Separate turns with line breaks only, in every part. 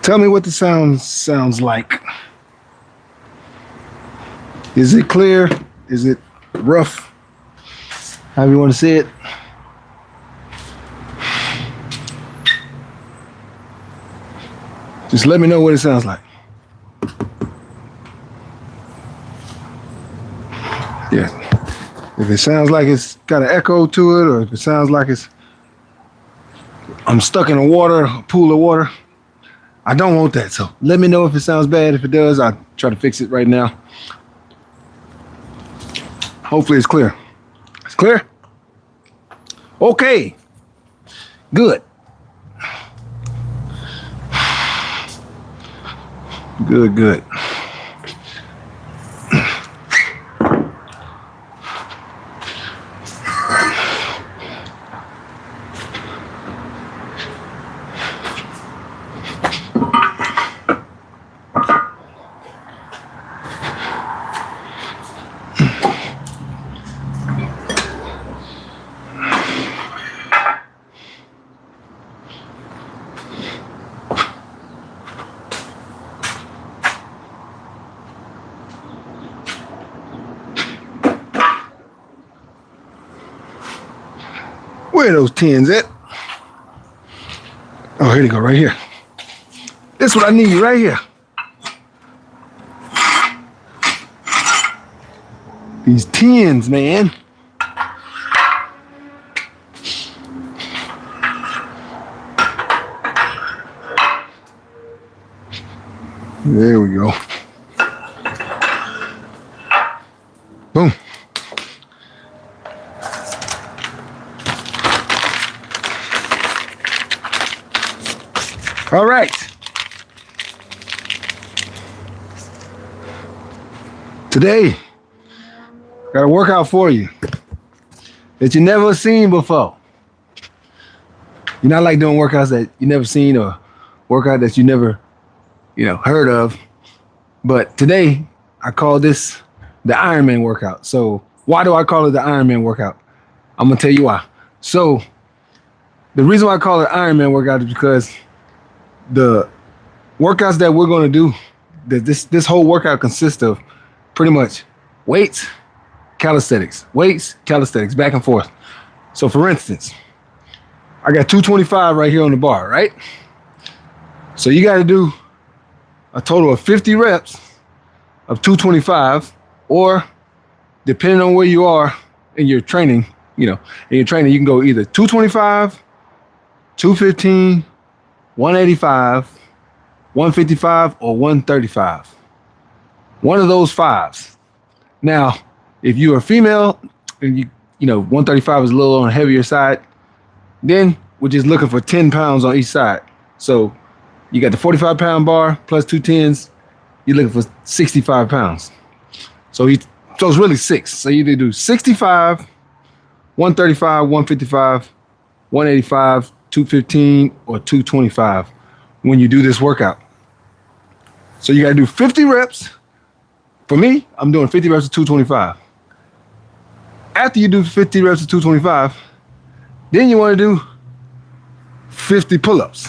Tell me what the sounds like. Is it clear? Is it rough? However you want to see it. Just let me know what it sounds like. Yeah. If it sounds like it's got an echo to it, or if it sounds like I'm stuck in a pool of water, I don't want that. So let me know if it sounds bad. If it does, I'll try to fix it right now. Hopefully it's clear. It's clear? Okay. Good. Good. Where are those tins at? Oh, here they go, right here. This is what I need right here. These tins, man. There we go. Boom. All right. Today, got a workout for you that you never seen before. You're not like doing workouts that you never seen or workout that you never, heard of. But today, I call this the Ironman workout. So why do I call it the Ironman workout? I'm gonna tell you why. So the reason why I call it Ironman workout is because the workouts that we're going to do, this whole workout consists of pretty much weights, calisthenics, back and forth. So for instance, I got 225 right here on the bar, right? So you got to do a total of 50 reps of 225, or depending on where you are in your training, you can go either 225, 215, 185, 155, or 135. One of those fives. Now, if you're a female and 135 is a little on the heavier side, then we're just looking for 10 pounds on each side. So you got the 45-pound bar plus 2 tens, you're looking for 65 pounds. So it's really 6. So you either do 65, 135, 155, 185, 215, or 225 when you do this workout. So you got to do 50 reps. For me, I'm doing 50 reps of 225. After you do 50 reps of 225, then you want to do 50 pull-ups.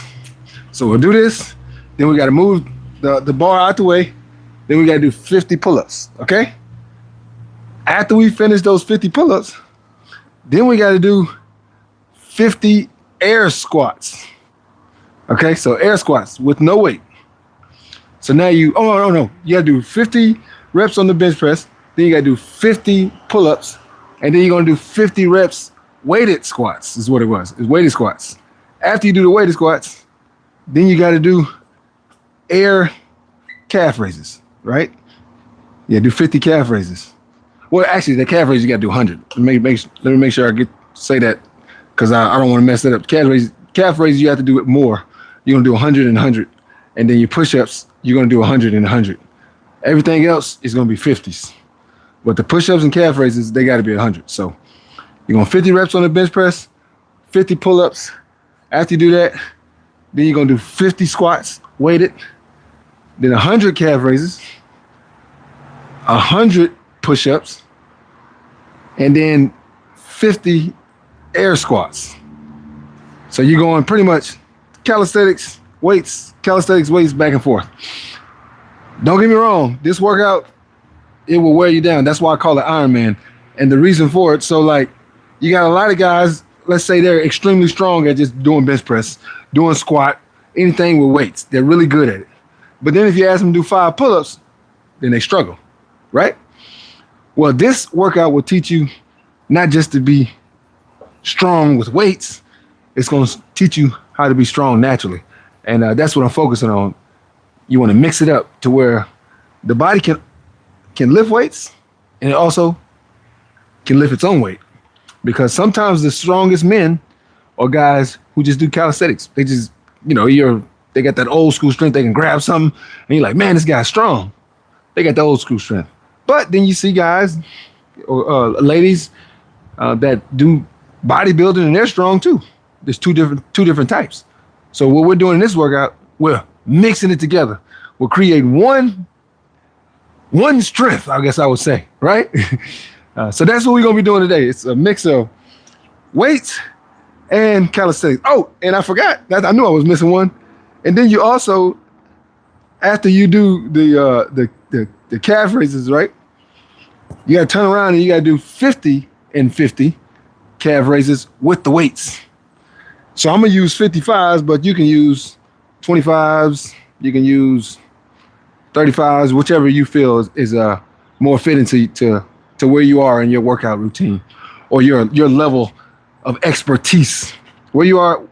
So we'll do this. Then we got to move the bar out the way. Then we got to do 50 pull-ups, okay? After we finish those 50 pull-ups, then we got to do 50 air squats. Okay, so air squats with no weight. So now you got to do 50 reps on the bench press. Then you got to do 50 pull-ups. And then you're going to do 50 reps weighted squats is what it was. It's weighted squats. After you do the weighted squats, then you got to do air calf raises, right? Yeah, do 50 calf raises. Well, actually, the calf raises, you got to do 100. Let me make sure I say that, because I don't want to mess that up. Calf raises, you have to do it more. You're going to do 100 and 100. And then your push-ups, you're going to do 100 and 100. Everything else is going to be 50s. But the push-ups and calf raises, they got to be 100. So you're going 50 reps on the bench press, 50 pull-ups. After you do that, then you're going to do 50 squats weighted, then 100 calf raises, 100 push-ups, and then 50 air squats. So you're going pretty much calisthenics weights, calisthenics weights back and forth. Don't get me wrong, this workout, it will wear you down. That's why I call it Ironman. And the reason for it, so like you got a lot of guys, let's say they're extremely strong at just doing bench press, doing squat, anything with weights. They're really good at it. But then if you ask them to do 5 pull-ups, then they struggle, right? Well, this workout will teach you not just to be strong with weights, it's going to teach you how to be strong naturally. And that's what I'm focusing on. You want to mix it up to where the body can lift weights and it also can lift its own weight. Because sometimes the strongest men are guys who just do calisthenics. They just, they got that old school strength. They can grab something and you're like, man, this guy's strong. They got the old school strength. But then you see guys or ladies that do bodybuilding and they're strong too. There's two different types. So what we're doing in this workout, we're mixing it together. We'll create one strength, I guess I would say, right? So that's what we're gonna be doing today. It's a mix of weights and calisthenics. Oh, and I forgot that I knew I was missing one. And then you also, after you do the calf raises, right? You gotta turn around and you gotta do 50 and 50 calf raises with the weights. So I'm gonna use 55s, but you can use 25s, you can use 35s, whichever you feel is more fitting to where you are in your workout routine or your level of expertise. Where you are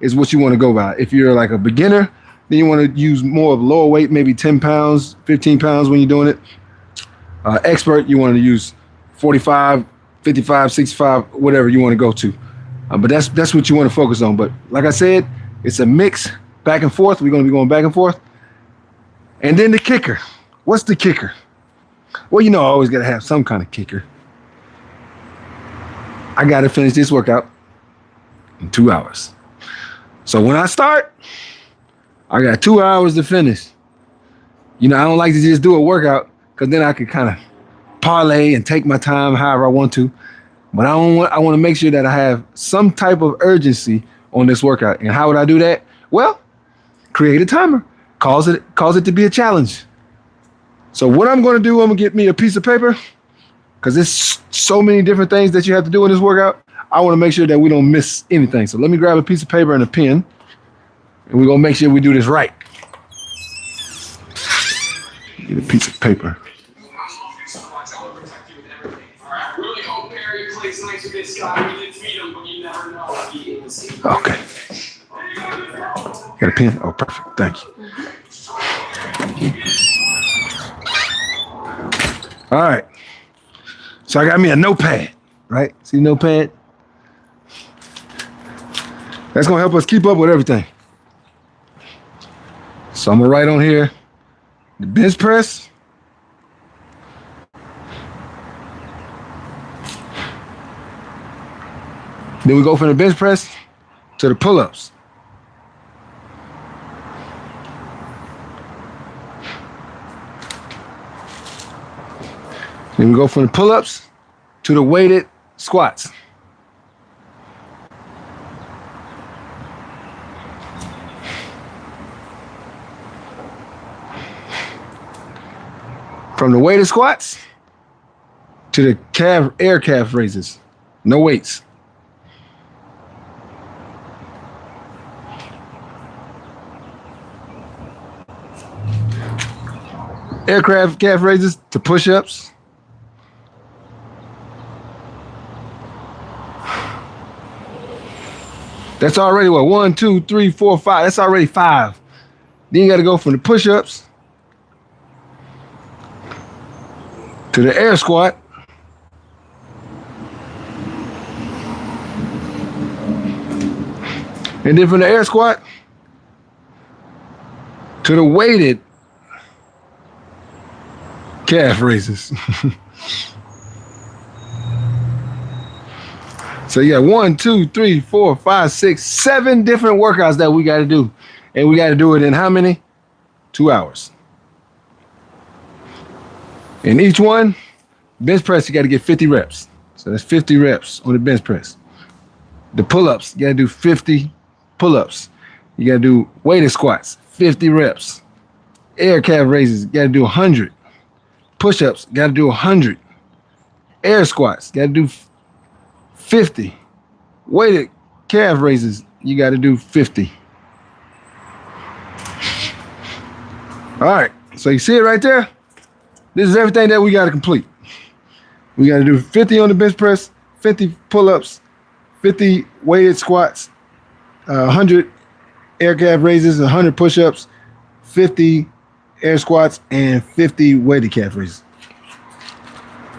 is what you want to go by. If you're like a beginner, then you want to use more of lower weight, maybe 10 pounds, 15 pounds when you're doing it. Expert, you want to use 45, 55, 65, whatever you want to go to. But that's what you want to focus on. But like I said, it's a mix back and forth. We're going to be going back and forth. And then the kicker. What's the kicker? Well, I always got to have some kind of kicker. I got to finish this workout in 2 hours. So when I start, I got 2 hours to finish. I don't like to just do a workout because then I can kind of parlay and take my time however I want to. But I want to make sure that I have some type of urgency on this workout. And how would I do that? Well, create a timer. Cause it to be a challenge. So what I'm going to do, I'm going to get me a piece of paper because there's so many different things that you have to do in this workout. I want to make sure that we don't miss anything. So let me grab a piece of paper and a pen, and we're going to make sure we do this right. Get a piece of paper. Okay. Got a pen? Oh, perfect. Thank you. All right. So I got me a notepad, right? See notepad? That's going to help us keep up with everything. So I'm going to write on here the bench press. Then we go from the bench press to the pull-ups. Then we go from the pull-ups to the weighted squats. From the weighted squats to the air calf raises. No weights. Aircraft calf raises to push-ups. That's already what? 1, 2, 3, 4, 5. That's already 5. Then you got to go from the push-ups to the air squat. And then from the air squat to the weighted calf raises. So yeah, 1, 2, 3, 4, 5, 6, 7 different workouts that we got to do. And we got to do it in how many? 2 hours. And each one, bench press, you got to get 50 reps. So that's 50 reps on the bench press. The pull-ups, you got to do 50 pull-ups. You got to do weighted squats, 50 reps. Air calf raises, got to do 100. Push-ups, got to do 100. Air squats, got to do 50. Weighted calf raises, you got to do 50. All right, so you see it right there? This is everything that we got to complete. We got to do 50 on the bench press, 50 pull-ups, 50 weighted squats, 100 air calf raises, 100 push-ups, 50 air squats, and 50 weighted calf raises.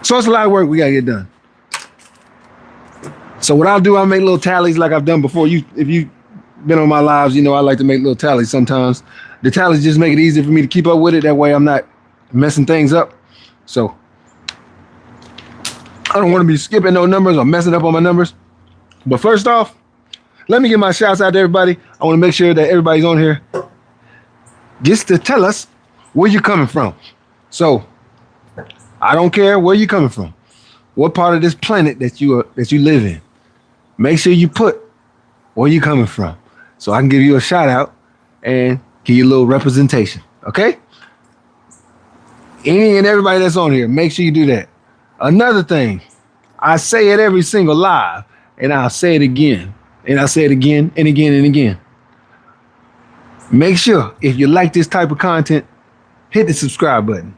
So it's a lot of work we got to get done. So what I'll do, I'll make little tallies like I've done before. If you've been on my lives, you know I like to make little tallies sometimes. The tallies just make it easier for me to keep up with it. That way I'm not messing things up. So I don't want to be skipping no numbers or messing up on my numbers. But first off, let me give my shouts out to everybody. I want to make sure that everybody's on here just to tell us where you're coming from. So I don't care where you're coming from, what part of this planet that you live in. Make sure you put where you're coming from, so I can give you a shout out and give you a little representation. Okay? Any and everybody that's on here, make sure you do that. Another thing, I say it every single live, and I'll say it again, and I'll say it again and again and again. Make sure if you like this type of content, hit the subscribe button.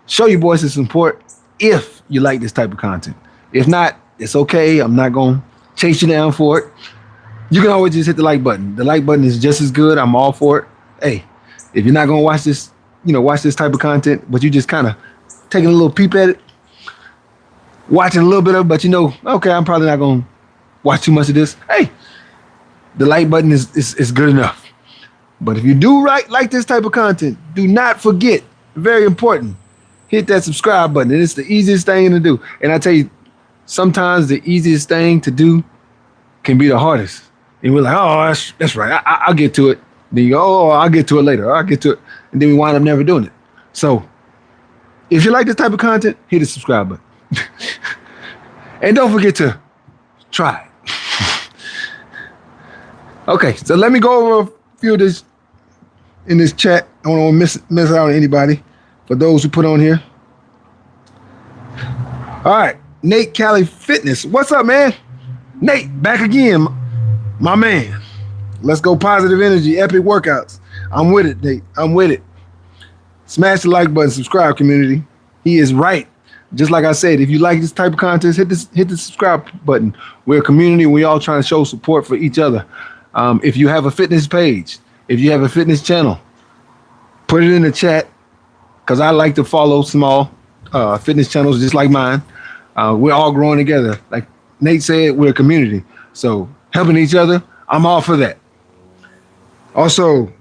Show your boys some support if you like this type of content. If not, it's okay. I'm not going to chase you down for it. You can always just hit the like button. The like button is just as good. I'm all for it. Hey, if you're not going to watch this, watch this type of content, but you just kind of taking a little peep at it, watching a little bit of it, but okay, I'm probably not going to watch too much of this. Hey, the like button is good enough. But if you do like this type of content, do not forget, very important, hit that subscribe button. It's the easiest thing to do. And I tell you, sometimes the easiest thing to do can be the hardest. And we're like, oh, that's right. I'll get to it. Then you go, oh, I'll get to it later. I'll get to it. And then we wind up never doing it. So if you like this type of content, hit the subscribe button. And don't forget to try it. Okay, so let me go over a few of this in this chat. I don't want to miss out on anybody. For those who put on here. All right, Nate Cali Fitness. What's up, man? Nate, back again, my man. Let's go positive energy, epic workouts. I'm with it, Nate. I'm with it. Smash the like button, subscribe, community. He is right. Just like I said, if you like this type of content, hit the subscribe button. We're a community. We all trying to show support for each other. If you have a fitness page, if you have a fitness channel, put it in the chat. Because I like to follow small fitness channels just like mine. We're all growing together. Like Nate said, we're a community. So helping each other, I'm all for that. Also,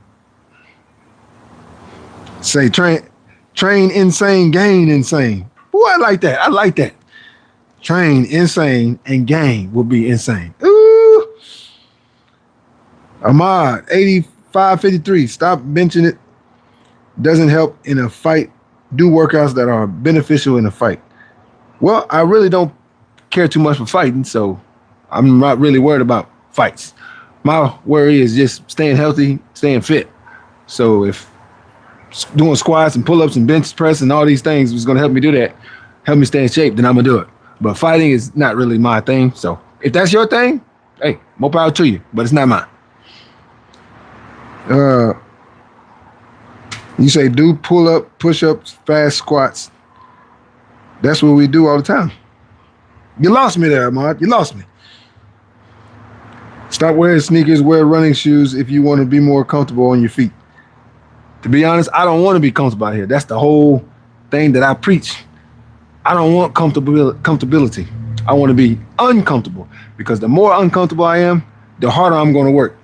say train insane, gain insane. Ooh, I like that. I like that. Train insane and gain will be insane. Ooh. Ahmad, 8553. Stop benching it. Doesn't help in a fight. Do workouts that are beneficial in a fight. Well, I really don't care too much for fighting, so I'm not really worried about fights. My worry is just staying healthy, staying fit. So if doing squats and pull-ups and bench press and all these things is going to help me do that, help me stay in shape, then I'm going to do it. But fighting is not really my thing. So if that's your thing, hey, more power to you, but it's not mine. You say do pull-up, push-ups, fast squats. That's what we do all the time. You lost me there, Ahmad. You lost me. Stop wearing sneakers, wear running shoes if you want to be more comfortable on your feet. To be honest, I don't want to be comfortable out here. That's the whole thing that I preach. I don't want comfortability. I want to be uncomfortable, because the more uncomfortable I am, the harder I'm going to work.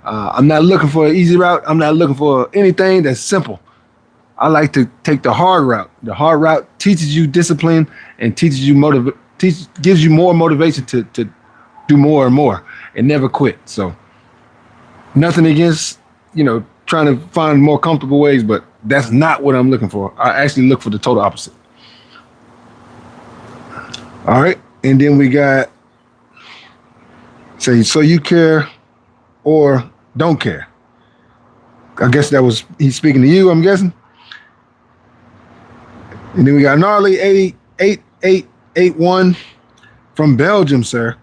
I'm not looking for an easy route. I'm not looking for anything that's simple. I like to take the hard route. The hard route teaches you discipline and gives you more motivation to do more and more and never quit. So nothing against, trying to find more comfortable ways, but that's not what I'm looking for. I actually look for the total opposite. All right. And then we got, so you care or Don't care. I guess that was he's speaking to you, I'm guessing. And then we got Gnarly 8881 from Belgium, sir.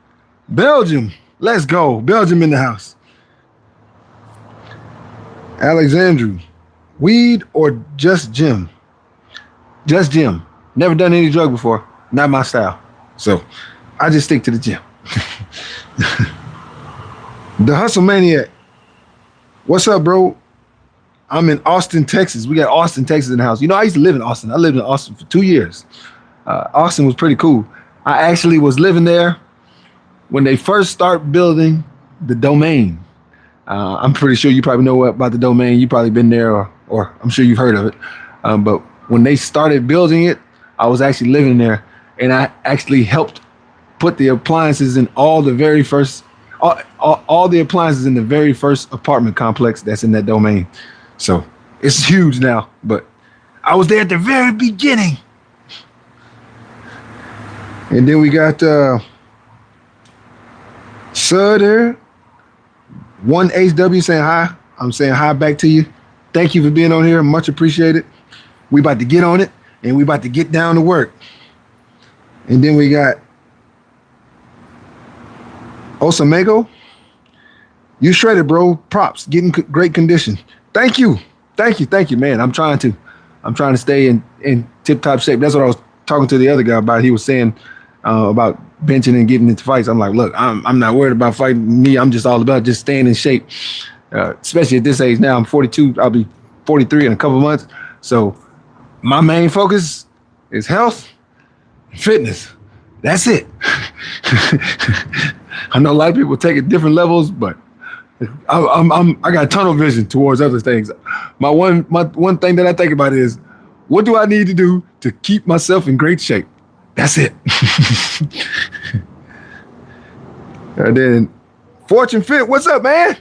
Belgium. Let's go. Belgium in the house. Alexandru. Weed or just gym? Just gym. Never done any drug before. Not my style. So I just stick to the gym. The Hustle Maniac. What's up, bro? I'm in Austin, Texas. We got Austin, Texas in the house. You know, I used to live in Austin. I lived in Austin for 2 years. Austin was pretty cool. I actually was living there when they first start building the Domain. I'm pretty sure you probably know about the Domain. You probably been there, or I'm sure you've heard of it. But when they started building it, I was actually living there, and I actually helped put the appliances in all the very first, all the appliances in the very first apartment complex that's in that Domain. So it's huge now, but I was there at the very beginning. And then we got Sutter 1HW saying hi. I'm saying hi back to you. Thank you for being on here. Much appreciated. We about to get on it, and we about to get down to work. And then we got Osamego. You shredded, bro. Props. Getting great condition. Thank you. Thank you, man. I'm trying to stay in tip-top shape. That's what I was talking to the other guy about. He was saying about benching and getting into fights. I'm like, look, I'm not worried about fighting me. I'm just all about just staying in shape. Especially at this age now. I'm 42. I'll be 43 in a couple months. So my main focus is health, fitness. That's it. I know a lot of people take it different levels, but I got tunnel vision towards other things. My one thing that I think about is, what do I need to do to keep myself in great shape? That's it. And then Fortune Fit, what's up, man?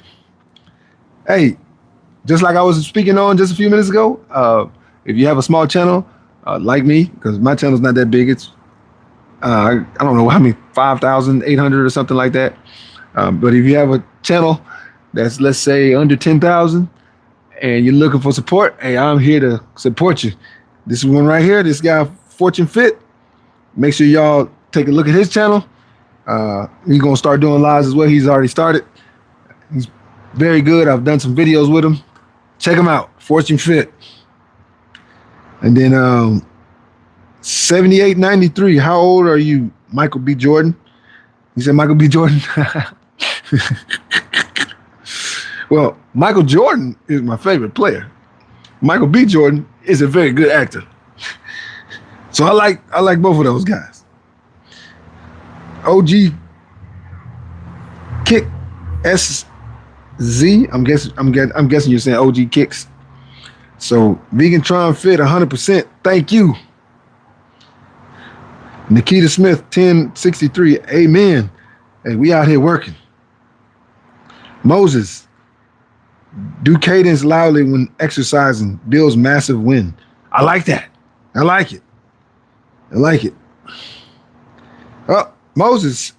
Hey, just like I was speaking on just a few minutes ago, if you have a small channel like me, because my channel's not that big, it's I don't know how many, 5,800 or something like that. But if you have a channel that's, let's say, under 10,000 and you're looking for support, hey, I'm here to support you. This one right here, this guy, Fortune Fit. Make sure y'all take a look at his channel. He's going to start doing lives as well. He's already started. He's very good. I've done some videos with him. Check him out, Fortune Fit. And then 7893, how old are you, Michael B. Jordan? You said Michael B. Jordan? Well, Michael Jordan is my favorite player. Michael B. Jordan is a very good actor. So I like both of those guys. OG Kick SZ. I'm guessing you're saying OG Kicks. So Vegan Fit 100%. Thank you. Nikita Smith 1063. Amen. Hey, we out here working. Moses. Do cadence loudly when exercising. Builds massive win. I like that. I like it. Oh, Moses.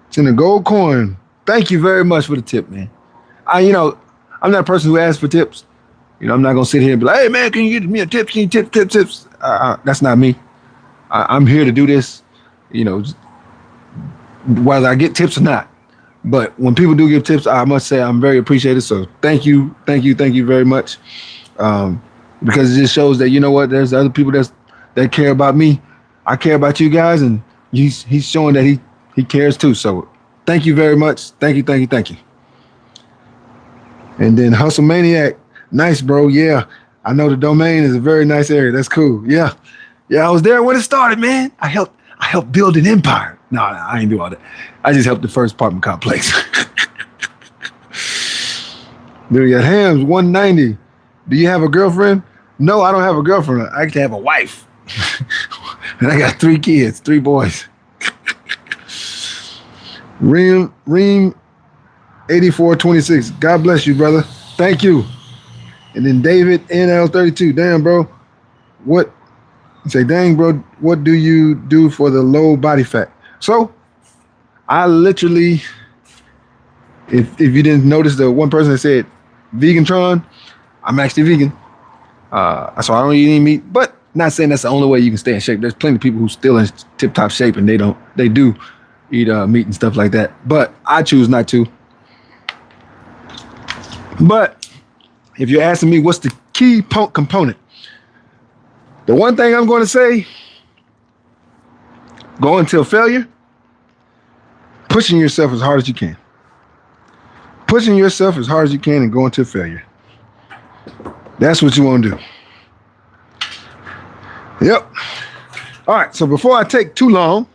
It's in a gold coin. Thank you very much for the tip, man. I'm not a person who asks for tips. I'm not gonna sit here and be like, hey man, can you give me a tip? Can you tips? That's not me. I'm here to do this, whether I get tips or not. But when people do give tips, I must say I'm very appreciated. So thank you very much. Because it just shows that, there's other people that care about me. I care about you guys, and he's showing that he cares too. So thank you very much. Thank you. And then Hustle Maniac. Nice, bro. Yeah, I know the Domain is a very nice area. That's cool. Yeah, I was there when it started, man. I helped build an empire. No, I ain't do all that. I just helped the first apartment complex. Then we got Hams 190. Do you have a girlfriend? No, I don't have a girlfriend. I actually have a wife. And I got 3 kids, 3 boys. Reem 8426. God bless you, brother. Thank you. And then David NL32. Damn, bro. What? Say, dang, bro. What do you do for the low body fat? So, I literally If you didn't notice, the one person that said Vegantron, I'm actually vegan. So I don't eat any meat, but not saying that's the only way you can stay in shape. There's plenty of people who still in tip top shape and they do eat meat and stuff like that. But I choose not to. But if you're asking me what's the key component, the one thing I'm going to say, go until failure, pushing yourself as hard as you can. Pushing yourself as hard as you can and go until failure. That's what you want to do. Yep. All right. So before I take too long,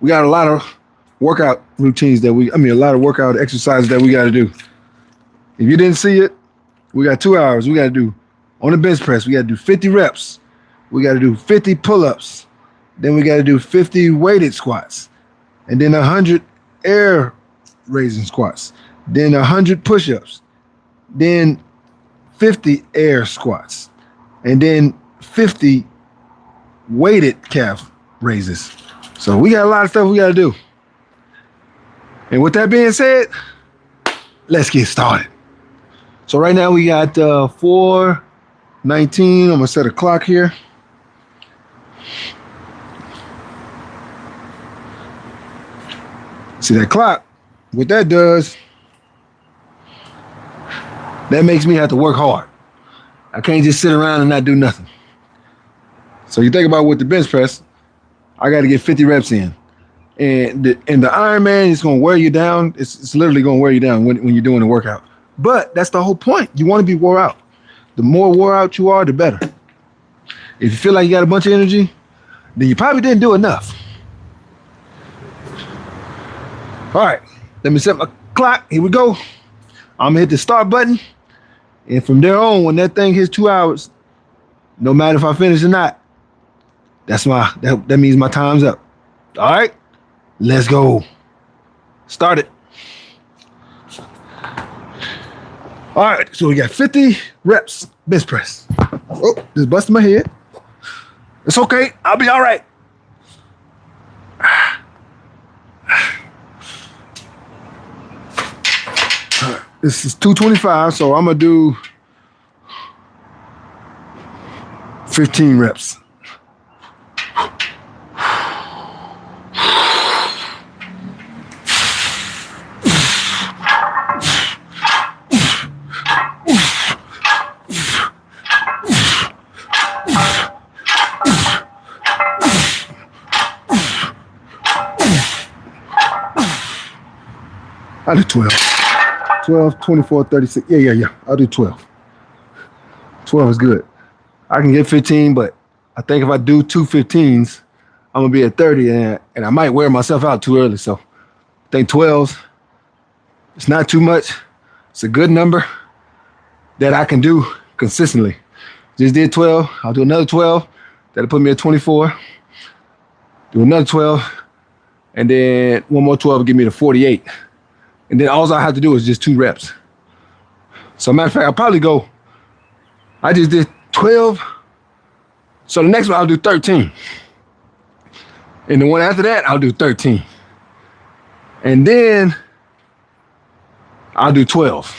we got a lot of workout routines a lot of workout exercises that we got to do. If you didn't see it, we got 2 hours. We got to do on the bench press. We got to do 50 reps. We got to do 50 pull-ups. Then we got to do 50 weighted squats. And then 100 air raising squats. Then 100 push-ups. Then 50 air squats. And then 50 weighted calf raises. So we got a lot of stuff we got to do. And with that being said, let's get started. So right now we got 4:19. I'm gonna set a clock here. See that clock? What that does, that makes me have to work hard. I can't just sit around and not do nothing. So you think about with the bench press, I got to get 50 reps in. And the Ironman is going to wear you down. It's literally going to wear you down when you're doing the workout. But that's the whole point. You want to be wore out. The more wore out you are, the better. If you feel like you got a bunch of energy, then you probably didn't do enough. All right, let me set my clock. Here we go. I'm going to hit the start button. And from there on, when that thing hits 2 hours, no matter if I finish or not, that means my time's up. All right, let's go. Start it. All right, so we got 50 reps bench press. Oh, just busted my head. It's okay. I'll be all right. This is 225, so I'm going to do 15 reps. I'll do 12. 12, 24, 36. Yeah. I'll do 12. 12 is good. I can get 15, but I think if I do 2 15s, I'm going to be at 30, and I might wear myself out too early. So I think 12, it's not too much. It's a good number that I can do consistently. Just did 12. I'll do another 12. That'll put me at 24. Do another 12. And then one more 12 will give me to 48. And then all I have to do is just 2 reps. So matter of fact, I'll probably go, I just did 12. So the next one I'll do 13. And the one after that, I'll do 13. And then I'll do 12.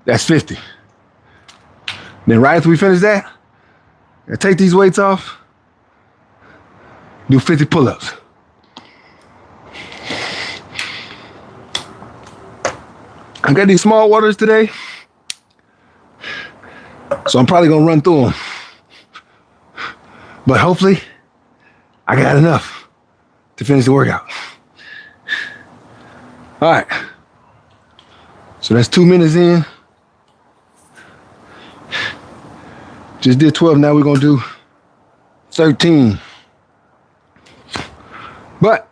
That's 50. Then right after we finish that, I take these weights off, do 50 pull-ups. I got these small waters today, so I'm probably gonna run through them. But hopefully, I got enough to finish the workout. All right, so that's 2 minutes in. Just did 12, now we're gonna do 13. But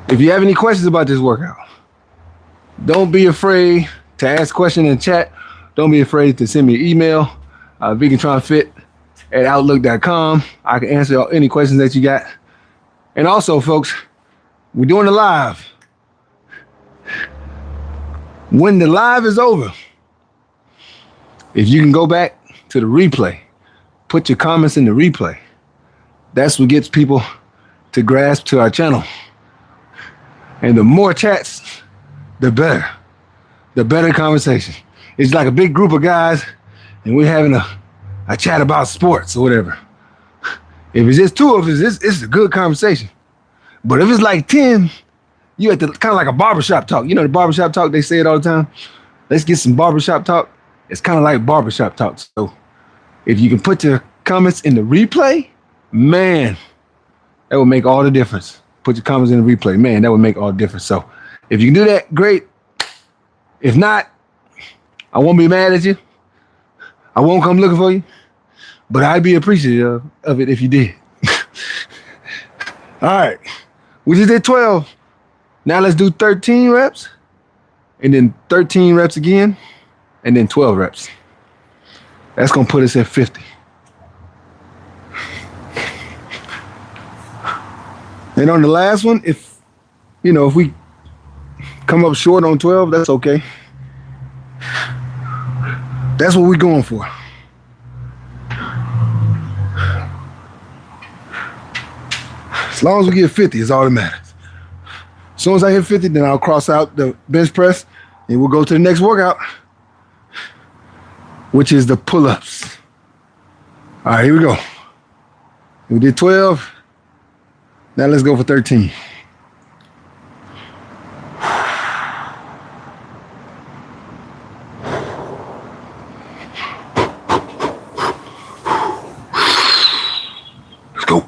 if you have any questions about this workout, don't be afraid to ask questions in chat. Don't be afraid to send me an email, vegantronfit@outlook.com. I can answer any questions that you got. And also, folks, we're doing the live. When the live is over, if you can go back to the replay, put your comments in the replay. That's what gets people to grasp to our channel. And the more chats the better. The better conversation. It's like a big group of guys and we're having a chat about sports or whatever. If it's just two of us, it's a good conversation. But if it's like 10, you have to kind of like a barbershop talk. You know the barbershop talk, they say it all the time. Let's get some barbershop talk. It's kind of like barbershop talk. So if you can put your comments in the replay, man, that would make all the difference. Put your comments in the replay. Man, that would make all the difference. So if you can do that, great. If not, I won't be mad at you. I won't come looking for you. But I'd be appreciative of it if you did. All right. We just did 12. Now let's do 13 reps. And then 13 reps again. And then 12 reps. That's going to put us at 50. And on the last one, if we come up short on 12, that's okay. That's what we're going for. As long as we get 50 is all that matters. As soon as I hit 50, then I'll cross out the bench press and we'll go to the next workout, which is the pull-ups. All right, here we go. We did 12. Now let's go for 13. Let's go.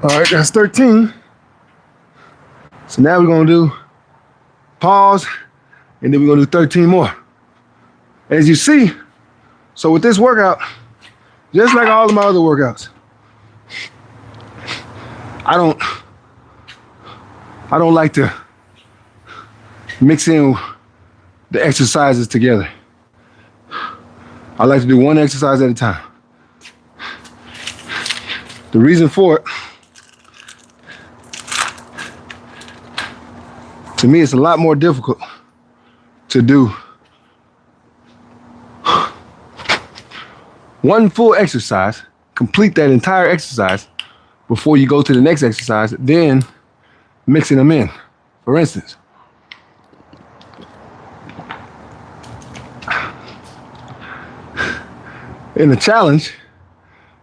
All right, that's 13. So now we're gonna do pause, and then we're gonna do 13 more. As you see, so with this workout, just like all of my other workouts, I don't like to mix in the exercises together. I like to do one exercise at a time. The reason for it, to me, it's a lot more difficult to do one full exercise, complete that entire exercise before you go to the next exercise, then mixing them in. For instance, in the challenge,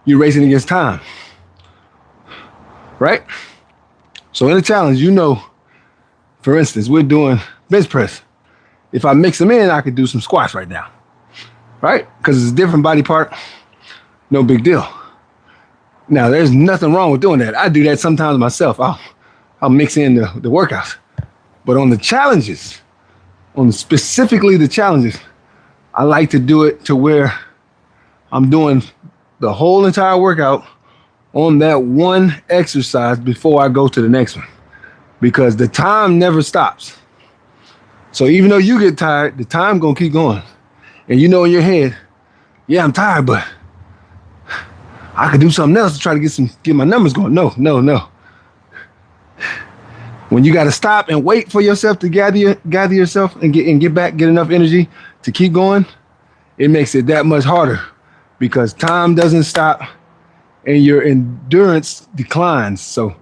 you're racing against time, right? So in the challenge, for instance, we're doing bench press. If I mix them in, I could do some squats right now, right? Because it's a different body part, no big deal. Now, there's nothing wrong with doing that. I do that sometimes myself. I'll mix in the workouts. But on the challenges, specifically the challenges, I like to do it to where I'm doing the whole entire workout on that one exercise before I go to the next one. Because the time never stops. So even though you get tired, the time gonna keep going. And you know in your head, yeah, I'm tired, but I could do something else to try to get my numbers going. No. When you gotta stop and wait for yourself to gather yourself and get enough energy to keep going, it makes it that much harder because time doesn't stop and your endurance declines. So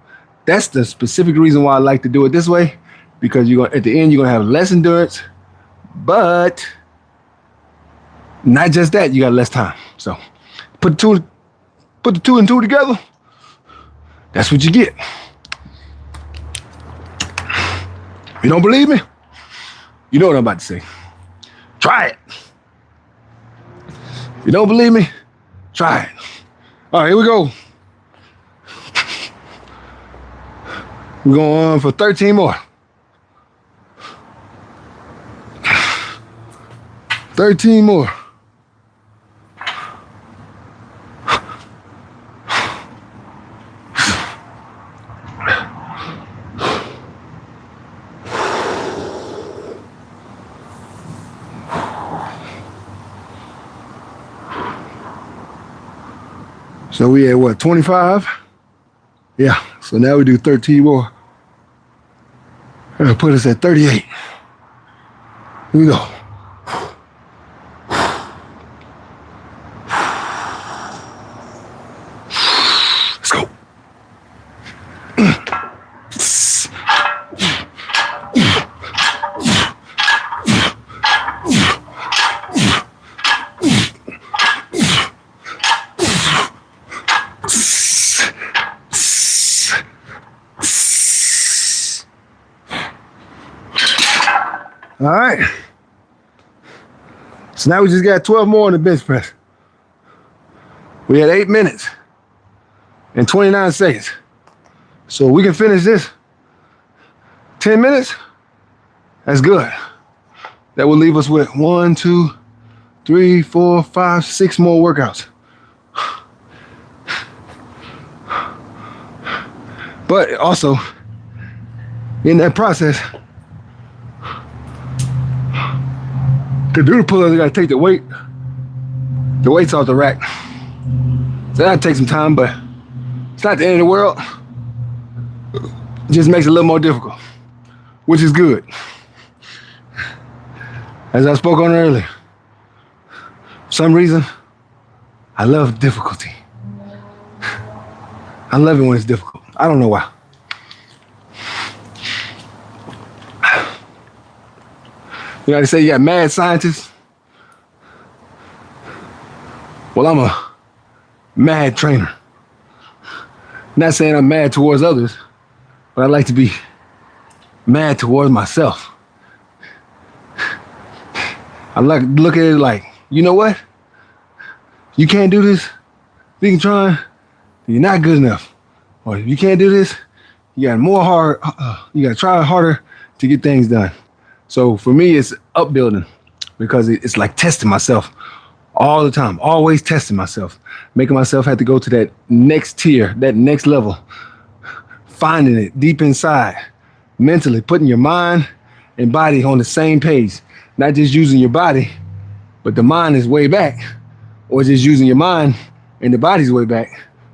that's the specific reason why I like to do it this way, because at the end, you're gonna have less endurance, but not just that, you got less time. So put the two and two together, that's what you get. If you don't believe me, you know what I'm about to say. Try it. If you don't believe me, try it. All right, here we go. We're going on for 13 more. 13 more. So we at what, 25? Yeah, so now we do 13 more. That'll put us at 38. Here we go. Let's go. All right. So now we just got 12 more on the bench press. We had 8 minutes and 29 seconds. So we can finish this 10 minutes. That's good. That will leave us with 1, 2, 3, 4, 5, 6 more workouts. But also, in that process, to do the pull-ups, you gotta take the weights off the rack. So that'll take some time, but it's not the end of the world. It just makes it a little more difficult, which is good. As I spoke on earlier, for some reason, I love difficulty. I love it when it's difficult. I don't know why. You know, they say you got mad scientists. Well, I'm a mad trainer. Not saying I'm mad towards others, but I like to be mad towards myself. I like look at it like, you know what? You can't do this. If you can try, you're not good enough. Or if you can't do this, you gotta try harder to get things done. So for me, it's upbuilding because it's like testing myself all the time, always testing myself, making myself have to go to that next tier, that next level, finding it deep inside, mentally putting your mind and body on the same page, not just using your body, but the mind is way back, or just using your mind and the body's way back,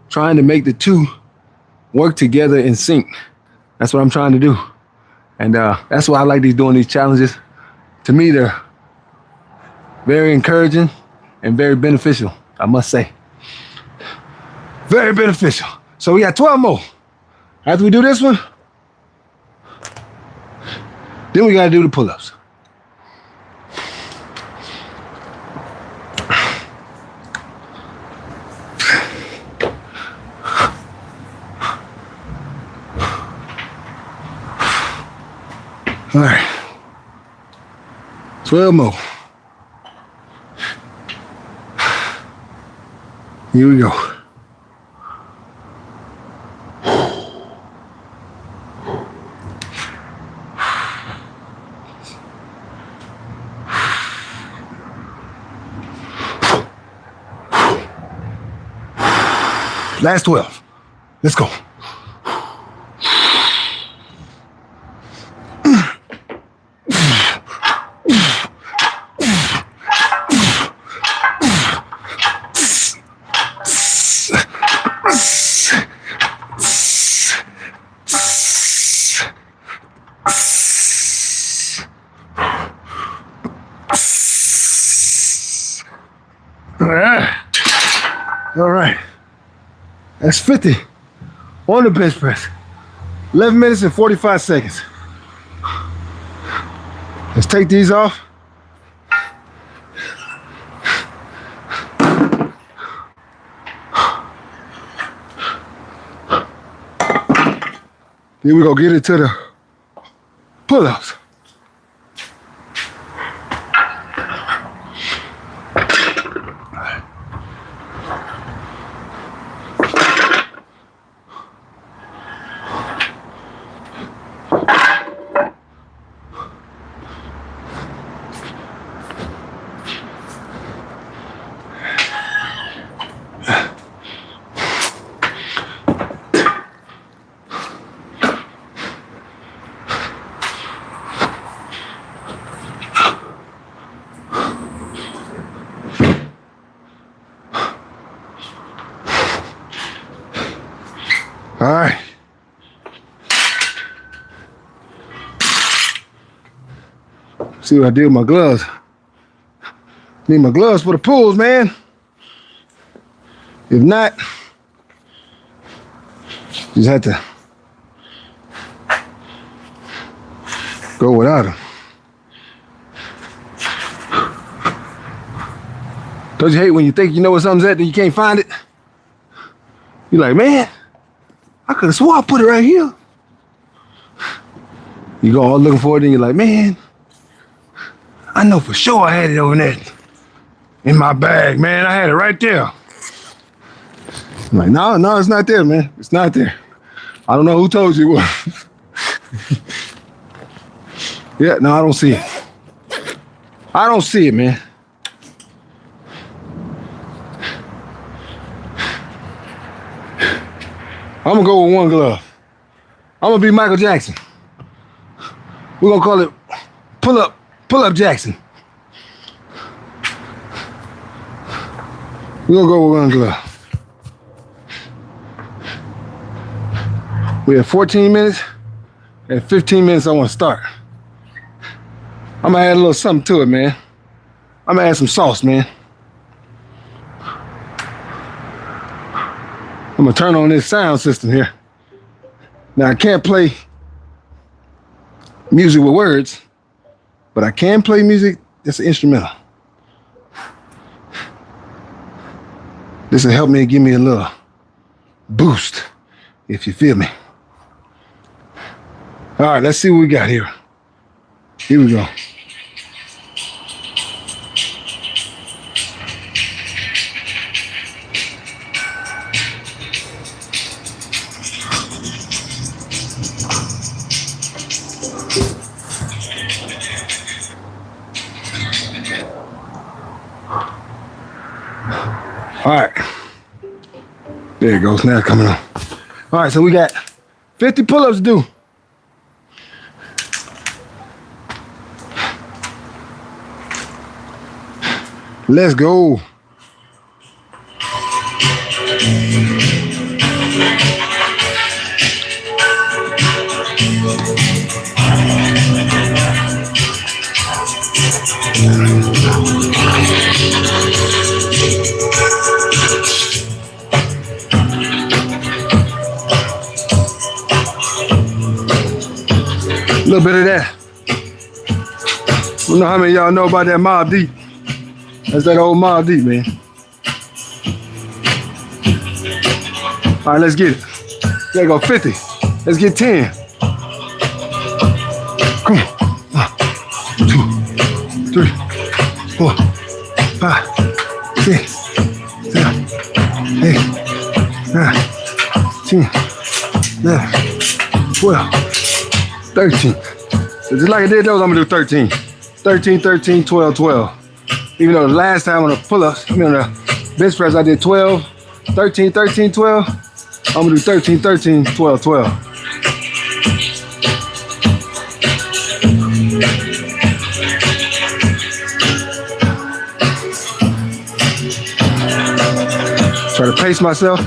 trying to make the two work together in sync. That's what I'm trying to do. And that's why I like doing these challenges. To me, they're very encouraging and very beneficial, I must say. Very beneficial. So we got 12 more. After we do this one, then we gotta do the pull-ups. All right, 12 more. Here we go. Last 12. Let's go. All right, that's 50 on the bench press. 11 minutes and 45 seconds. Let's take these off. Then we're gonna get into the pull-ups. All right. See what I did with my gloves. Need my gloves for the pulls, man. If not, just have to go without them. Don't you hate when you think you know where something's at and you can't find it? You're like, man, I could have swore I put it right here. You go all looking for it and you're like, man, I know for sure I had it over there in my bag, man. I had it right there. I'm like, no, it's not there, man. It's not there. I don't know who told you it was. Yeah, no, I don't see it. I don't see it, man. I'm gonna go with one glove. I'm gonna be Michael Jackson. We're gonna call it pull up Jackson. We're gonna go with one glove. We have 14 minutes. At 15 minutes, I want to start. I'm gonna add a little something to it, man. I'm gonna add some sauce, man. I'm gonna turn on this sound system here. Now I can't play music with words, but I can play music that's an instrumental. This will help me give me a little boost, if you feel me. All right, let's see what we got here. Here we go. All right, there it goes. Now it's coming on. All right, so we got 50 pull-ups to do. Let's go. A little bit of that. I don't know how many of y'all know about that Mobb Deep. That's that old Mobb Deep, man. All right, let's get it. There you go, 50. Let's get 10. Come on. 1, 2, 3, 4, 5, 6, 7, 8, 9, 10, 11, 12, 13. So just like I did those, I'm gonna do 13. 13, 13, 12, 12. Even though the last time on the pull-ups, on the bench press, I did 12, 13, 13, 12. I'm gonna do 13, 13, 12, 12. Try to pace myself.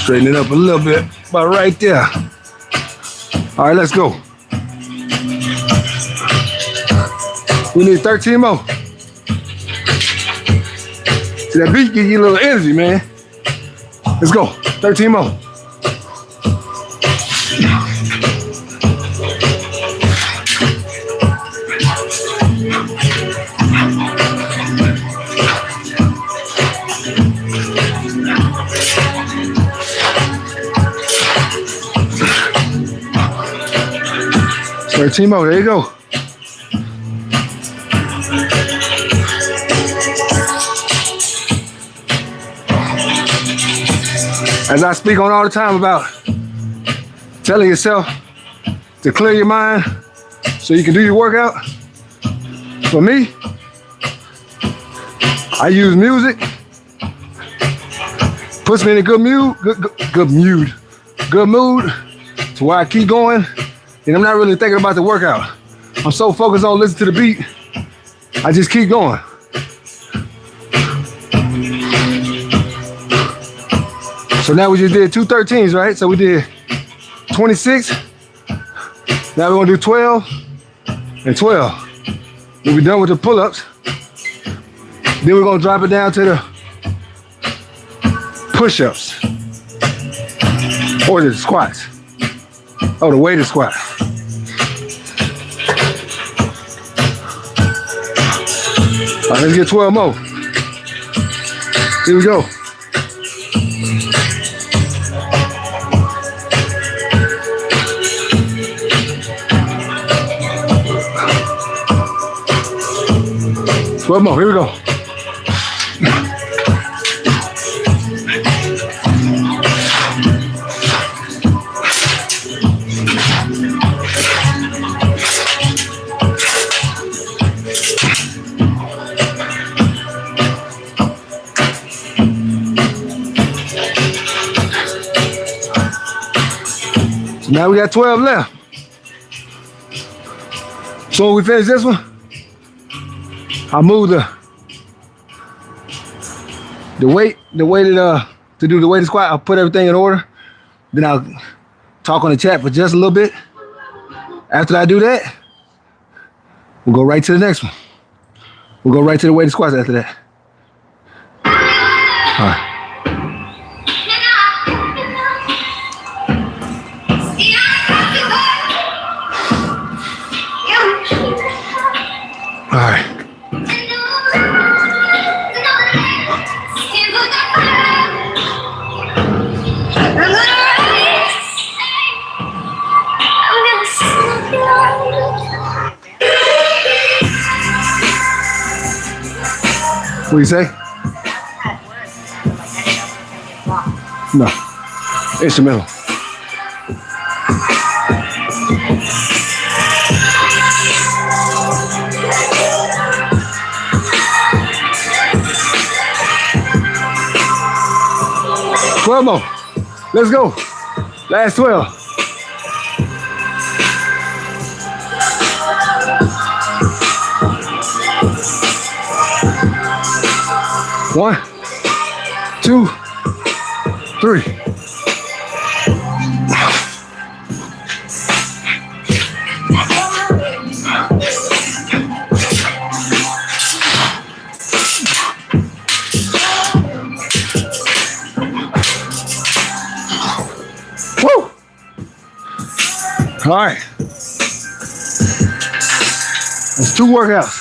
Straighten it up a little bit, about right there. All right, let's go. We need 13 more. See, that beat gives you a little energy, man. Let's go, 13 more. Timo, there you go. As I speak on all the time about telling yourself to clear your mind so you can do your workout, for me, I use music, puts me in a good mood, good mood, to where I keep going, and I'm not really thinking about the workout. I'm so focused on listening to the beat, I just keep going. So now we just did 2 13s, right? So we did 26. Now we're gonna do 12 and 12. We'll be done with the pull-ups. Then we're gonna drop it down to the push-ups or the squats. Oh, the weighted squat. All right, let's get 12 more. Here we go. One more, here we go. So now we got 12 left. So when we finish this one, I'll move the weight to do the weighted squat. I'll put everything in order. Then I'll talk on the chat for just a little bit. After I do that, we'll go right to the next one. We'll go right to the weighted squats after that. All right. All right. What do you say? No. Instrumental. Twelve more. Let's go. Last 12. One, 2, 3. Woo! All right. That's 2 workouts.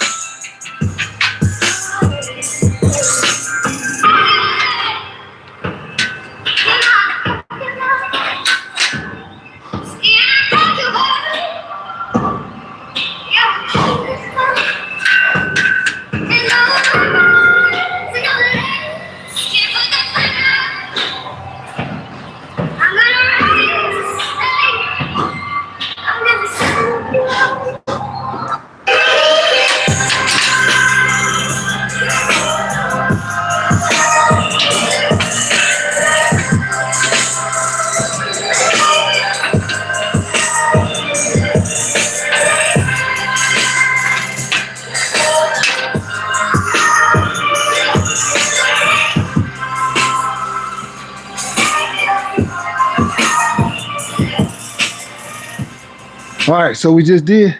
All right, so we just did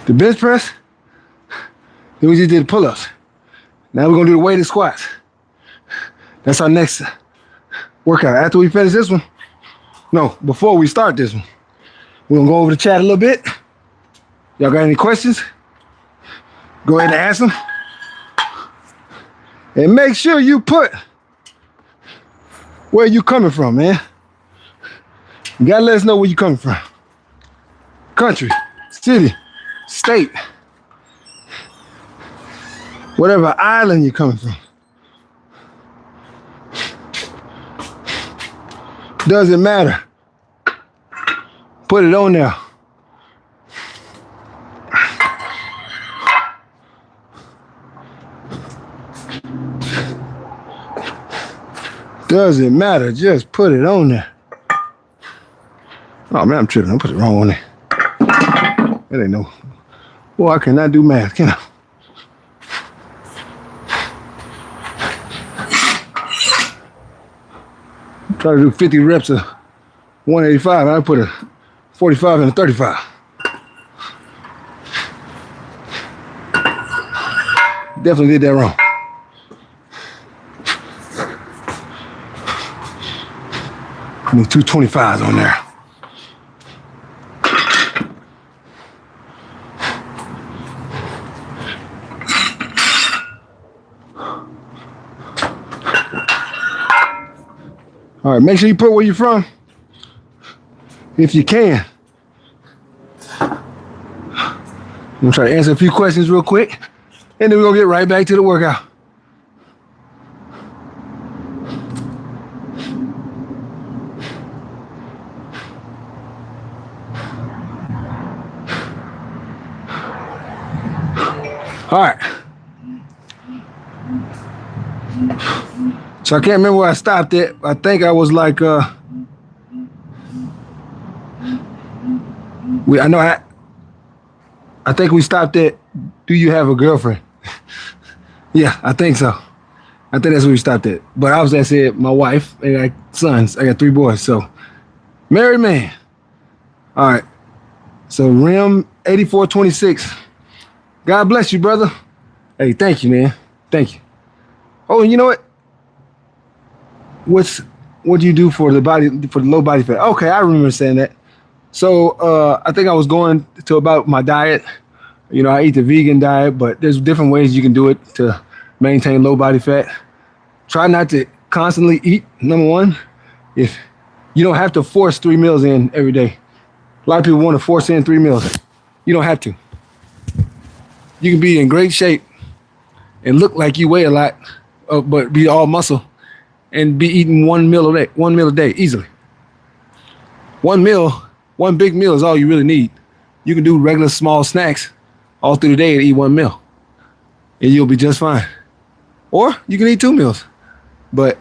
the bench press, then we just did the pull-ups. Now we're gonna do the weighted squats. That's our next workout. After we finish this one, no, before we start this one, we're gonna go over the chat a little bit. Y'all got any questions? Go ahead and ask them. And make sure you put where you coming from, man. You gotta let us know where you coming from. Country, city, state, whatever island you're coming from. Doesn't matter. Put it on there. Doesn't matter. Just put it on there. Oh man, I'm tripping. I put it wrong on there. That ain't no. Boy, I cannot do math, can I? Try to do 50 reps of 185. I put a 45 and a 35. Definitely did that wrong. Need 225s on there. All right, make sure you put where you're from, if you can. I'm gonna try to answer a few questions real quick, and then we're gonna get right back to the workout. All right. So I can't remember where I stopped at. I think I was like, I think we stopped at, do you have a girlfriend? Yeah, I think so. I think that's where we stopped at. But obviously I said my wife, and I got sons. I got 3 boys, so married man. All right. So Rim 8426. God bless you, brother. Hey, thank you, man. Thank you. Oh, and you know what? What do you do for the low body fat? Okay, I remember saying that. So I think I was going to about my diet. You know, I eat the vegan diet, but there's different ways you can do it to maintain low body fat. Try not to constantly eat, number one. If you don't have to force 3 meals in every day. A lot of people want to force in 3 meals. You don't have to. You can be in great shape and look like you weigh a lot, but be all muscle and be eating 1 meal a day easily. 1 big meal is all you really need. You can do regular small snacks all through the day and eat 1 meal, and you'll be just fine. Or you can eat 2 meals. But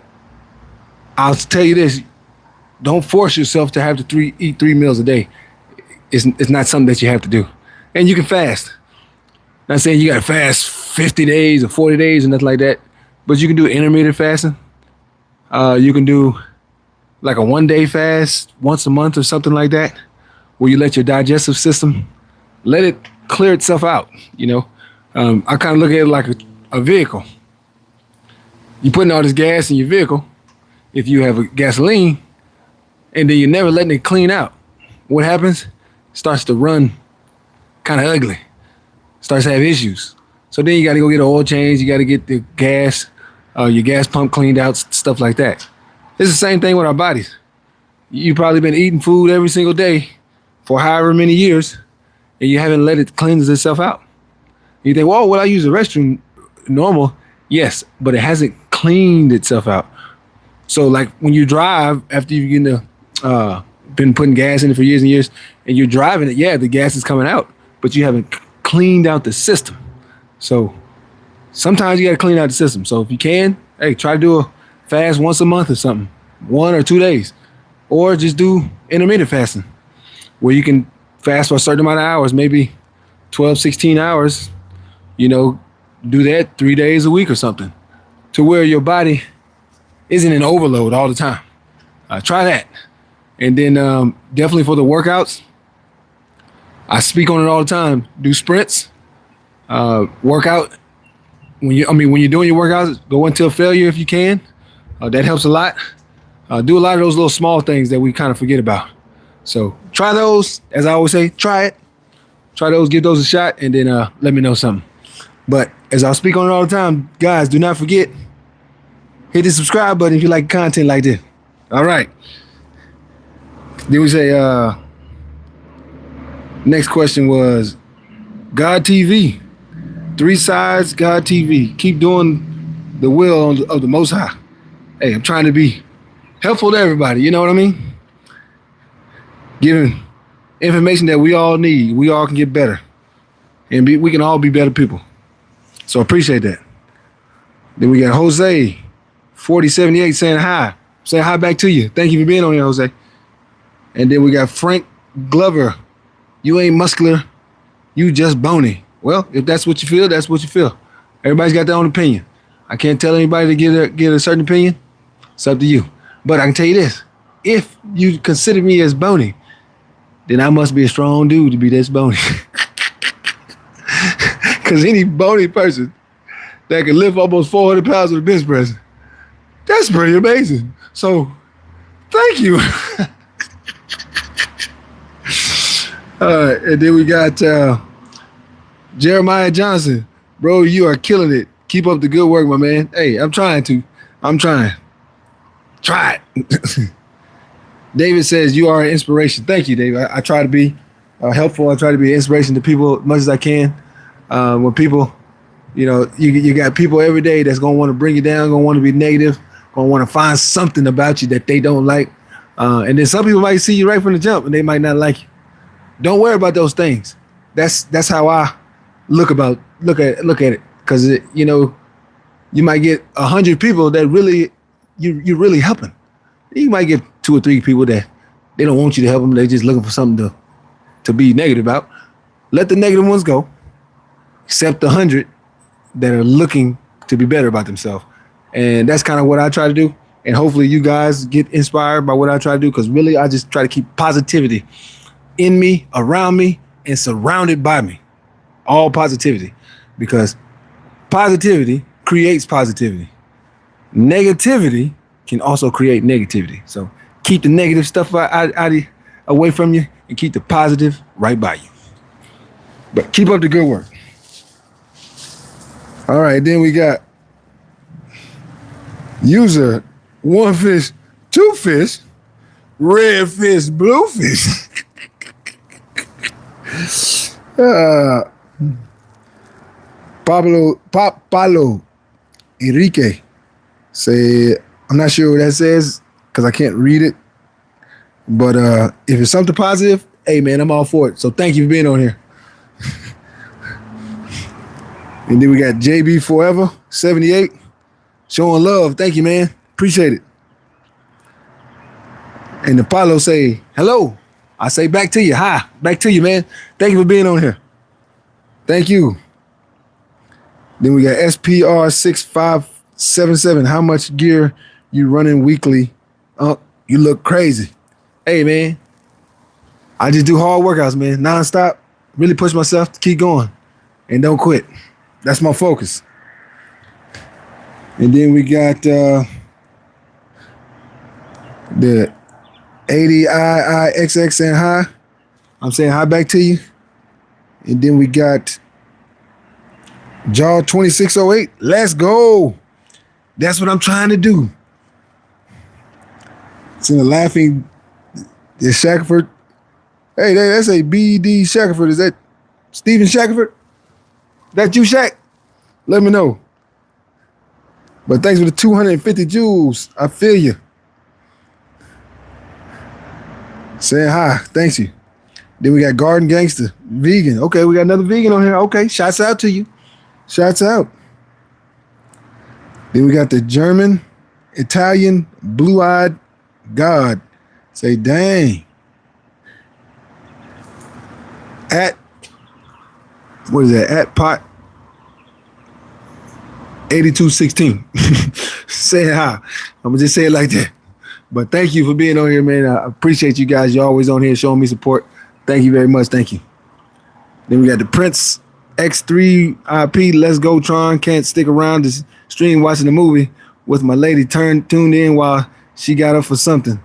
I'll tell you this, don't force yourself to have to eat 3 meals a day. It's not something that you have to do. And you can fast. Not saying you got to fast 50 days or 40 days or nothing like that, but you can do intermittent fasting. You can do like a 1-day fast once a month or something like that, where you let your digestive system, let it clear itself out, you know. I kind of look at it like a vehicle. You're putting all this gas in your vehicle, if you have a gasoline, and then you're never letting it clean out. What happens? It starts to run kind of ugly. Starts to have issues. So then you got to go get an oil change. You got to get the gas, your gas pump cleaned out, stuff like that. It's the same thing with our bodies. You've probably been eating food every single day for however many years, and you haven't let it cleanse itself out. You think, well, will I use the restroom normal? Yes, but it hasn't cleaned itself out. So like when you drive, after you've been putting gas in it for years and years, and you're driving it, yeah, the gas is coming out, but you haven't cleaned out the system. So sometimes you got to clean out the system. So if you can, hey, try to do a fast once a month or something, 1 or 2 days, or just do intermittent fasting where you can fast for a certain amount of hours, maybe 12, 16 hours, you know, do that 3 days a week or something, to where your body isn't in overload all the time. Try that. And then definitely for the workouts, I speak on it all the time. Do sprints, workout. When you're doing your workouts, go until failure if you can. That helps a lot. Do a lot of those little small things that we kind of forget about. So try those. As I always say, try it. Try those, give those a shot, and then let me know something. But as I speak on it all the time, guys, do not forget, hit the subscribe button if you like content like this. All right. Then we say, next question was God TV. 3 sides, God TV. Keep doing the will of the Most High. Hey, I'm trying to be helpful to everybody. You know what I mean? Giving information that we all need. We all can get better. And we can all be better people. So appreciate that. Then we got Jose 4078 saying hi. Saying hi back to you. Thank you for being on here, Jose. And then we got Frank Glover. You ain't muscular. You just bony. Well, if that's what you feel, that's what you feel. Everybody's got their own opinion. I can't tell anybody to get a certain opinion. It's up to you. But I can tell you this. If you consider me as bony, then I must be a strong dude to be this bony. Because any bony person that can lift almost 400 pounds with a bench press, that's pretty amazing. So, thank you. All right, and then we got Jeremiah Johnson. Bro, you are killing it. Keep up the good work, my man. Hey, I'm trying. Try it. David says, you are an inspiration. Thank you, David. I try to be helpful. I try to be an inspiration to people as much as I can. When people, you got people every day that's going to want to bring you down, going to want to be negative, going to want to find something about you that they don't like. And then some people might see you right from the jump and they might not like you. Don't worry about those things. That's how I look at it. Because you might get 100 people that really you're really helping. You might get 2 or 3 people that they don't want you to help them. They're just looking for something to be negative about. Let the negative ones go. Accept the 100 that are looking to be better about themselves. And that's kind of what I try to do. And hopefully you guys get inspired by what I try to do, because really I just try to keep positivity in me, around me, and surrounded by me. All positivity. Because positivity creates positivity. Negativity can also create negativity. So keep the negative stuff away from you and keep the positive right by you. But keep up the good work. All right, then we got user 1 fish, 2 fish, red fish, blue fish. Pablo Enrique say, I'm not sure what that says because I can't read it. But if it's something positive, hey man, I'm all for it. So thank you for being on here. And then we got JB Forever 78 showing love. Thank you, man. Appreciate it. And Apollo say, hello. I say back to you. Hi. Back to you, man. Thank you for being on here. Thank you. Then we got SPR 6577. How much gear you running weekly? You look crazy. Hey, man. I just do hard workouts, man. Nonstop. Really push myself to keep going and don't quit. That's my focus. And then we got the 80IIXX saying hi. I'm saying hi back to you. And then we got Jaw 2608. Let's go. That's what I'm trying to do. It's in the laughing. Is Shackelford. Hey, that's a BD Shackelford. Is that Stephen Shackelford? That you, Shaq? Let me know. But thanks for the 250 joules. I feel you. Saying hi. Thanks you. Then we got Garden Gangster. Vegan. Okay, we got another vegan on here. Okay, shouts out to you. Shouts out. Then we got the German, Italian, blue-eyed God. Say, dang. What is that? At pot 8216. Say hi. I'm gonna just say it like that. But thank you for being on here, man. I appreciate you guys. You're always on here showing me support. Thank you very much. Thank you. Then we got the Prince X3 IP. Let's go, Tron. Can't stick around to stream watching the movie with my lady tuned in while she got up for something.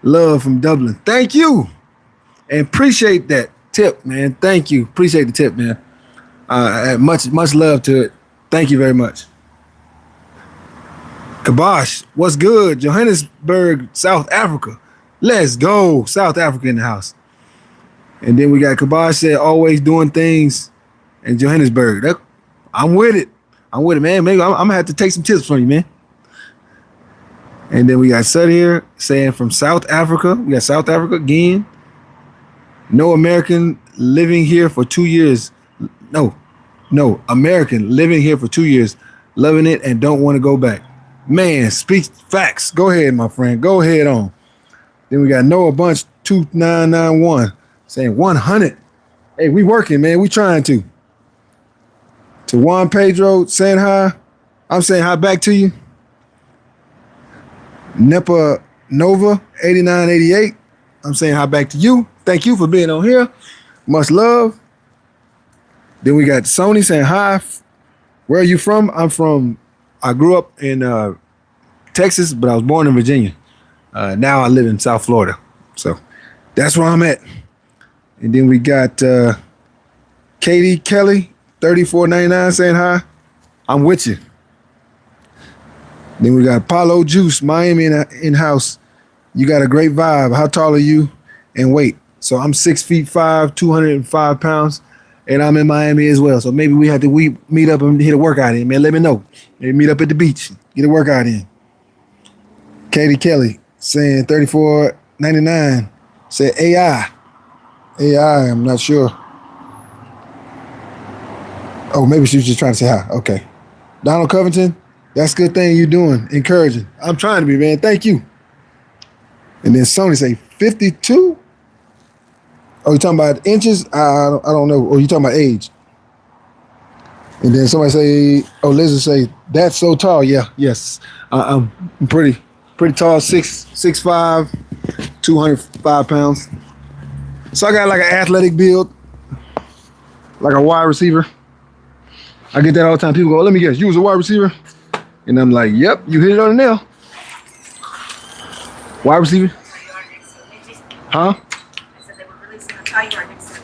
Love from Dublin. Thank you. And appreciate that tip, man. Thank you. Appreciate the tip, man. Much love to it. Thank you very much. Kabosh, what's good? Johannesburg, South Africa. Let's go. South Africa in the house. And then we got Kabosh said, always doing things in Johannesburg. I'm with it. Man. Maybe I'm going to have to take some tips from you, man. And then we got Sud here saying from South Africa. We got South Africa again. No American living here for 2 years. No, American living here for 2 years, loving it and don't want to go back. Man, speak facts. Go ahead, my friend. Go ahead on. Then we got Noah Bunch 2991 saying 100. Hey, we working, man. We trying to. To Juan Pedro saying hi. I'm saying hi back to you. Nepa Nova 8988. I'm saying hi back to you. Thank you for being on here. Much love. Then we got Sony saying hi. Where are you from? I grew up in Texas, but I was born in Virginia. Now I live in South Florida. So that's where I'm at. And then we got Katie Kelly, 3499 saying hi. I'm with you. Then we got Apollo Juice, Miami in-house. You got a great vibe. How tall are you and weight? So I'm 6'5", 205 pounds, and I'm in Miami as well. So maybe we have to meet up and hit a workout in, man. Let me know. Maybe meet up at the beach, get a workout in. Katie Kelly saying 34.99. Said AI. I'm not sure. Oh, maybe she was just trying to say hi. Okay. Donald Covington, that's a good thing you're doing. Encouraging. I'm trying to be, man. Thank you. And then Sony say 52. Oh, you talking about inches? I don't know. Or you talking about age? And then somebody say, oh, Liz say, that's so tall. Yeah, yes. I'm pretty tall, 6'5", 205 pounds. So I got like an athletic build, like a wide receiver. I get that all the time. People go, let me guess, you was a wide receiver? And I'm like, yep, you hit it on the nail. Wide receiver? Huh? I said they were releasing a tall you are next to.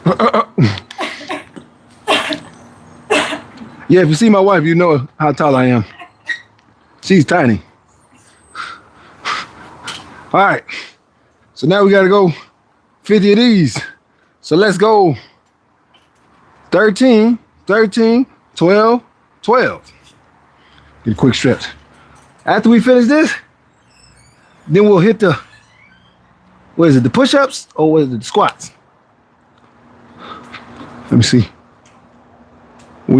Yeah, if you see my wife, you know how tall I am. She's tiny. All right. So now we got to go 50 of these. So let's go 13, 12, 12. Get a quick stretch. After we finish this, then we'll hit the, what is it, the push-ups or what is it, the squats? Let me see.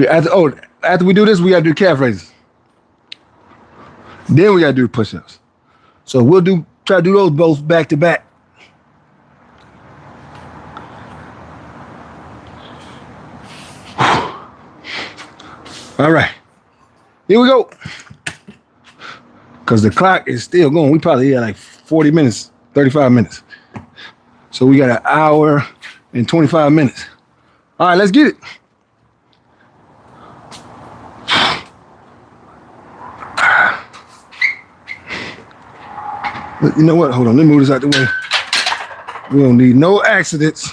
After we do this, we got to do calf raises. Then we got to do push-ups. So we'll try to do those both back to back. All right, here we go. Because the clock is still going. We probably had like 40 minutes, 35 minutes. So we got an hour and 25 minutes. All right, let's get it. You know what? Hold on, let me move this out the way. We don't need no accidents.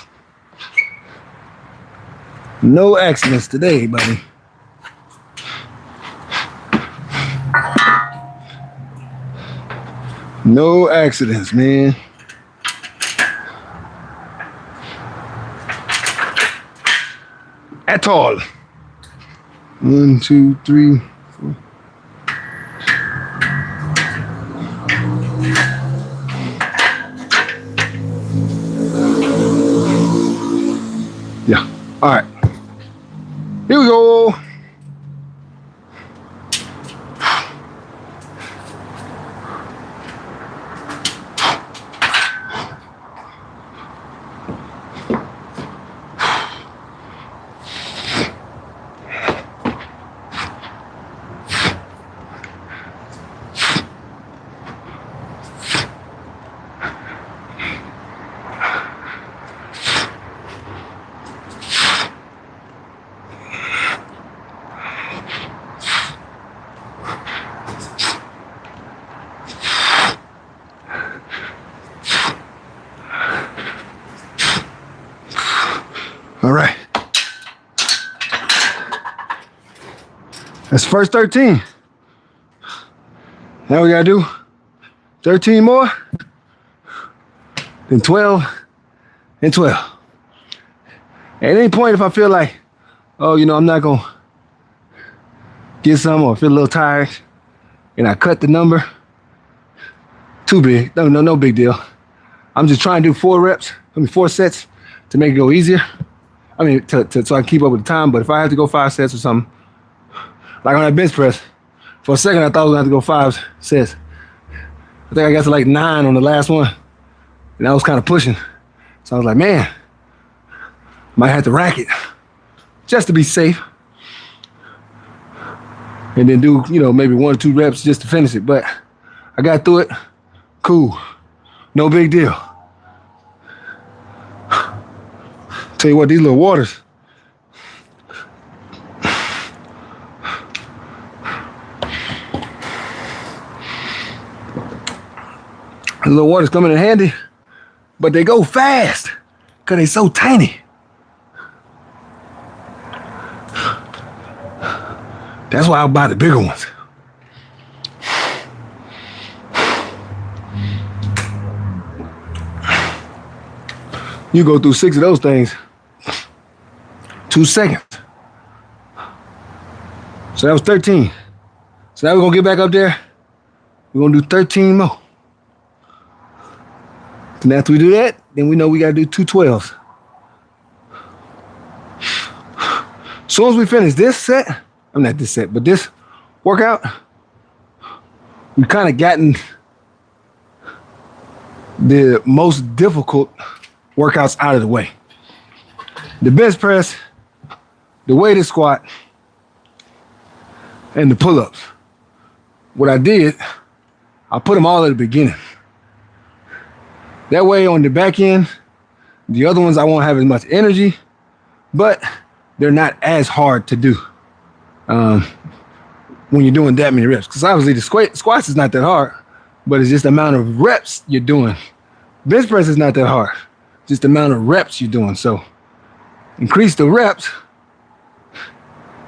No accidents today, buddy. No accidents, man. At all. 1, 2, 3, 4. Yeah. All right. Here we go. All right. That's the first 13. Now we gotta do 13 more, then 12 and 12. At any point, if I feel like, oh, you know, I'm not gonna get some or feel a little tired, and I cut the number, too big, no big deal. I'm just trying to do 4 sets to make it go easier. I mean, so I can keep up with the time, but if I have to go 5 sets or something, like on that bench press, For a second, I thought I was going to have to go 5 sets. I think I got to like 9 on the last one, and I was kind of pushing. So I was like, man, might have to rack it just to be safe. And then do, maybe 1 or 2 reps just to finish it. But I got through it. Cool. No big deal. Tell you what, these little waters. The little waters coming in handy, but they go fast because they're so tiny. That's why I buy the bigger ones. You go through 6 of those things, 2 seconds. So that was 13. So now we're gonna get back up there. We're gonna do 13 more. And after we do that, then we know we gotta do 2 12s. As soon as we finish this set, I'm not this set, but this workout, we've kind of gotten the most difficult workouts out of the way. The bench press, the weighted squat, and the pull-ups. What I did, I put them all at the beginning. That way on the back end, the other ones I won't have as much energy, but they're not as hard to do when you're doing that many reps. Because obviously the squats is not that hard, but it's just the amount of reps you're doing. Bench press is not that hard, just the amount of reps you're doing. So increase the reps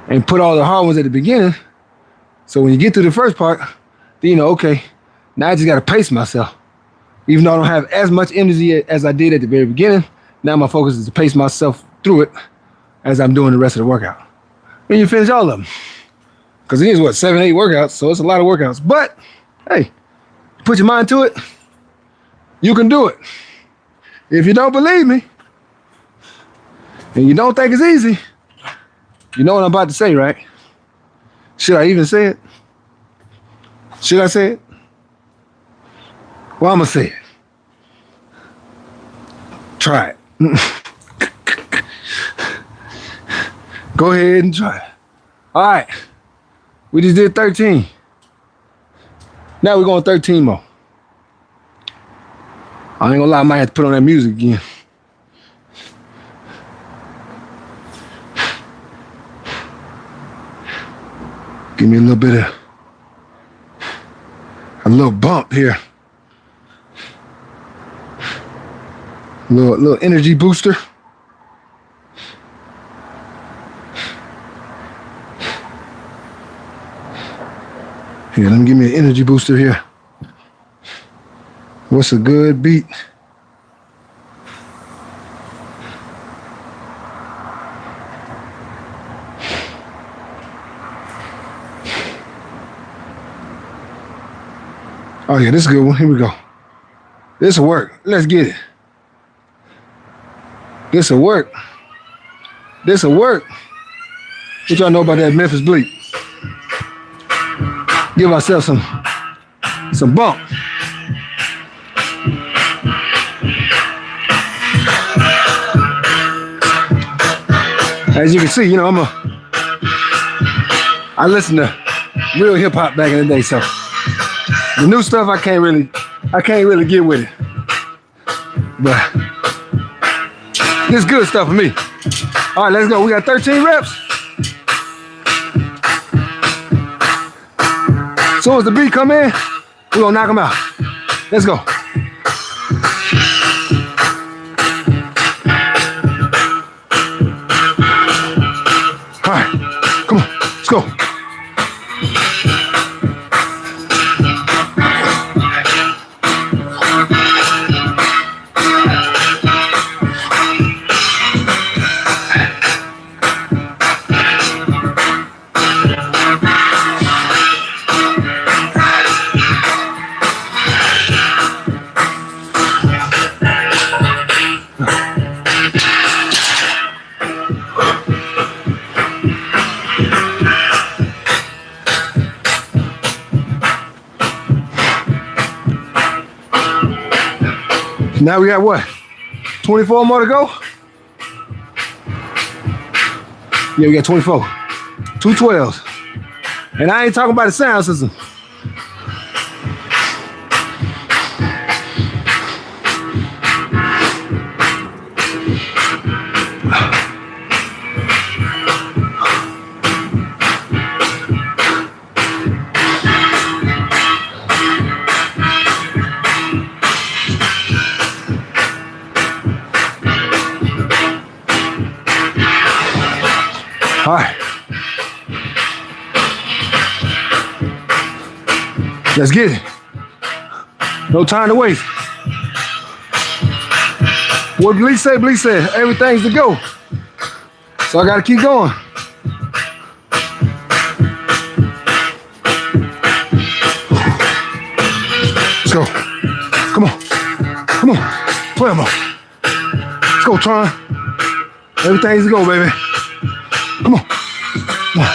and put all the hard ones at the beginning. So when you get to the first part, then you know, okay, now I just got to pace myself. Even though I don't have as much energy as I did at the very beginning, now my focus is to pace myself through it as I'm doing the rest of the workout. And you finish all of them. Because it is, 7, 8 workouts, so it's a lot of workouts. But, hey, put your mind to it, you can do it. If you don't believe me, and you don't think it's easy, you know what I'm about to say, right? Should I even say it? Should I say it? Well, I'm going to say it. Try it. Go ahead and try it. All right. We just did 13. Now we're going 13 more. I ain't gonna lie, I might have to put on that music again. Give me a little bit of a little bump here. A little energy booster. Here, let me give me an energy booster here. What's a good beat? Oh yeah, this is a good one. Here we go. This will work. Let's get it. This will work. This will work. What y'all know about that Memphis bleep? Give ourselves some bump. As you can see, I listen to real hip hop back in the day, so the new stuff I can't really get with it. But this good stuff for me. All right, let's go. We got 13 reps. As soon as the beat come in, we're gonna knock them out. Let's go. All right, come on, let's go. Now we got what? 24 more to go? Yeah, we got 24. 212s. And I ain't talking about the sound system. All right. Let's get it. No time to waste. What Bleach said, everything's to go. So I gotta keep going. Let's go. Come on. Come on. 12 more. Let's go, Tron. Everything's to go, baby. Come on. Come on.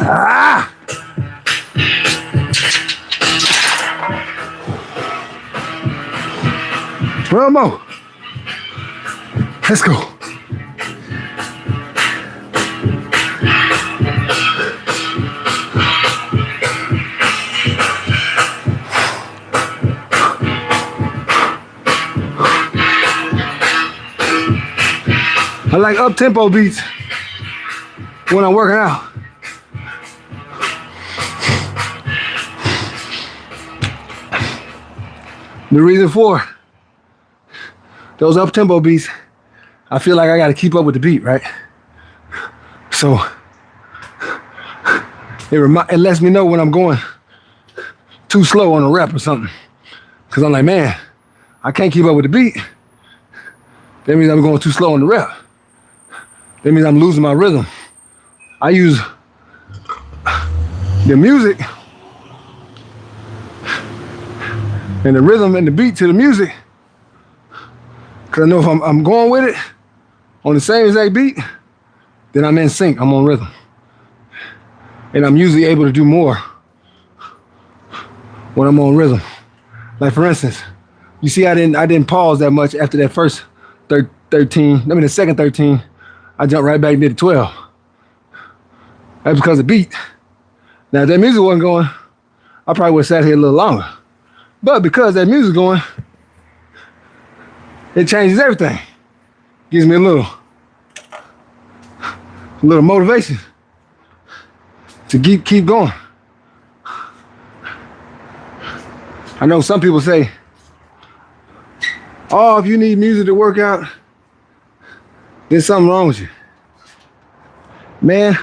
Ah! 12 more. Let's go. I like up-tempo beats when I'm working out. The reason for those up-tempo beats, I feel like I got to keep up with the beat, right? So it lets me know when I'm going too slow on a rep or something. Because I'm like, man, I can't keep up with the beat. That means I'm going too slow on the rep. That means I'm losing my rhythm. I use the music and the rhythm and the beat to the music, because I know if I'm going with it on the same exact beat, then I'm in sync, I'm on rhythm. And I'm usually able to do more when I'm on rhythm. Like for instance, you see I didn't pause that much after that first 13, the second 13, I jumped right back into the 12. That's because of beat. Now if that music wasn't going, I probably would have sat here a little longer. But because that music's going, it changes everything. Gives me a little motivation to keep going. I know some people say, oh, if you need music to work out, there's something wrong with you. Man,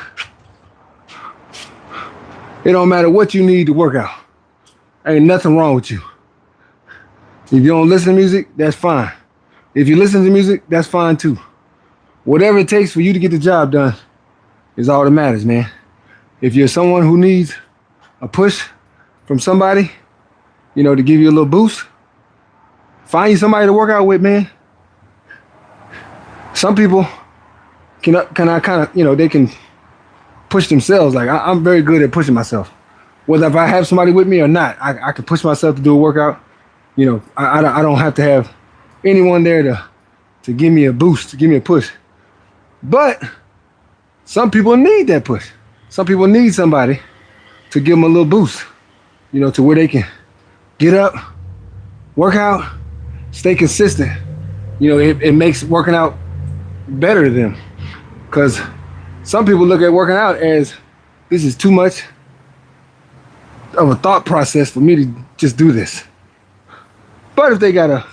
it don't matter what you need to work out. Ain't nothing wrong with you. If you don't listen to music, that's fine. If you listen to music, that's fine too. Whatever it takes for you to get the job done is all that matters, man. If you're someone who needs a push from somebody, you know, to give you a little boost, find you somebody to work out with, man. Some people can kind of, you know, they can push themselves. Like I'm very good at pushing myself. Whether if I have somebody with me or not, I can push myself to do a workout. You know, I don't have to have anyone there to give me a boost, to give me a push. But some people need that push. Some people need somebody to give them a little boost, you know, to where they can get up, work out, stay consistent. You know, it makes working out better to them. Because some people look at working out as this is too much of a thought process for me to just do this. But if they got a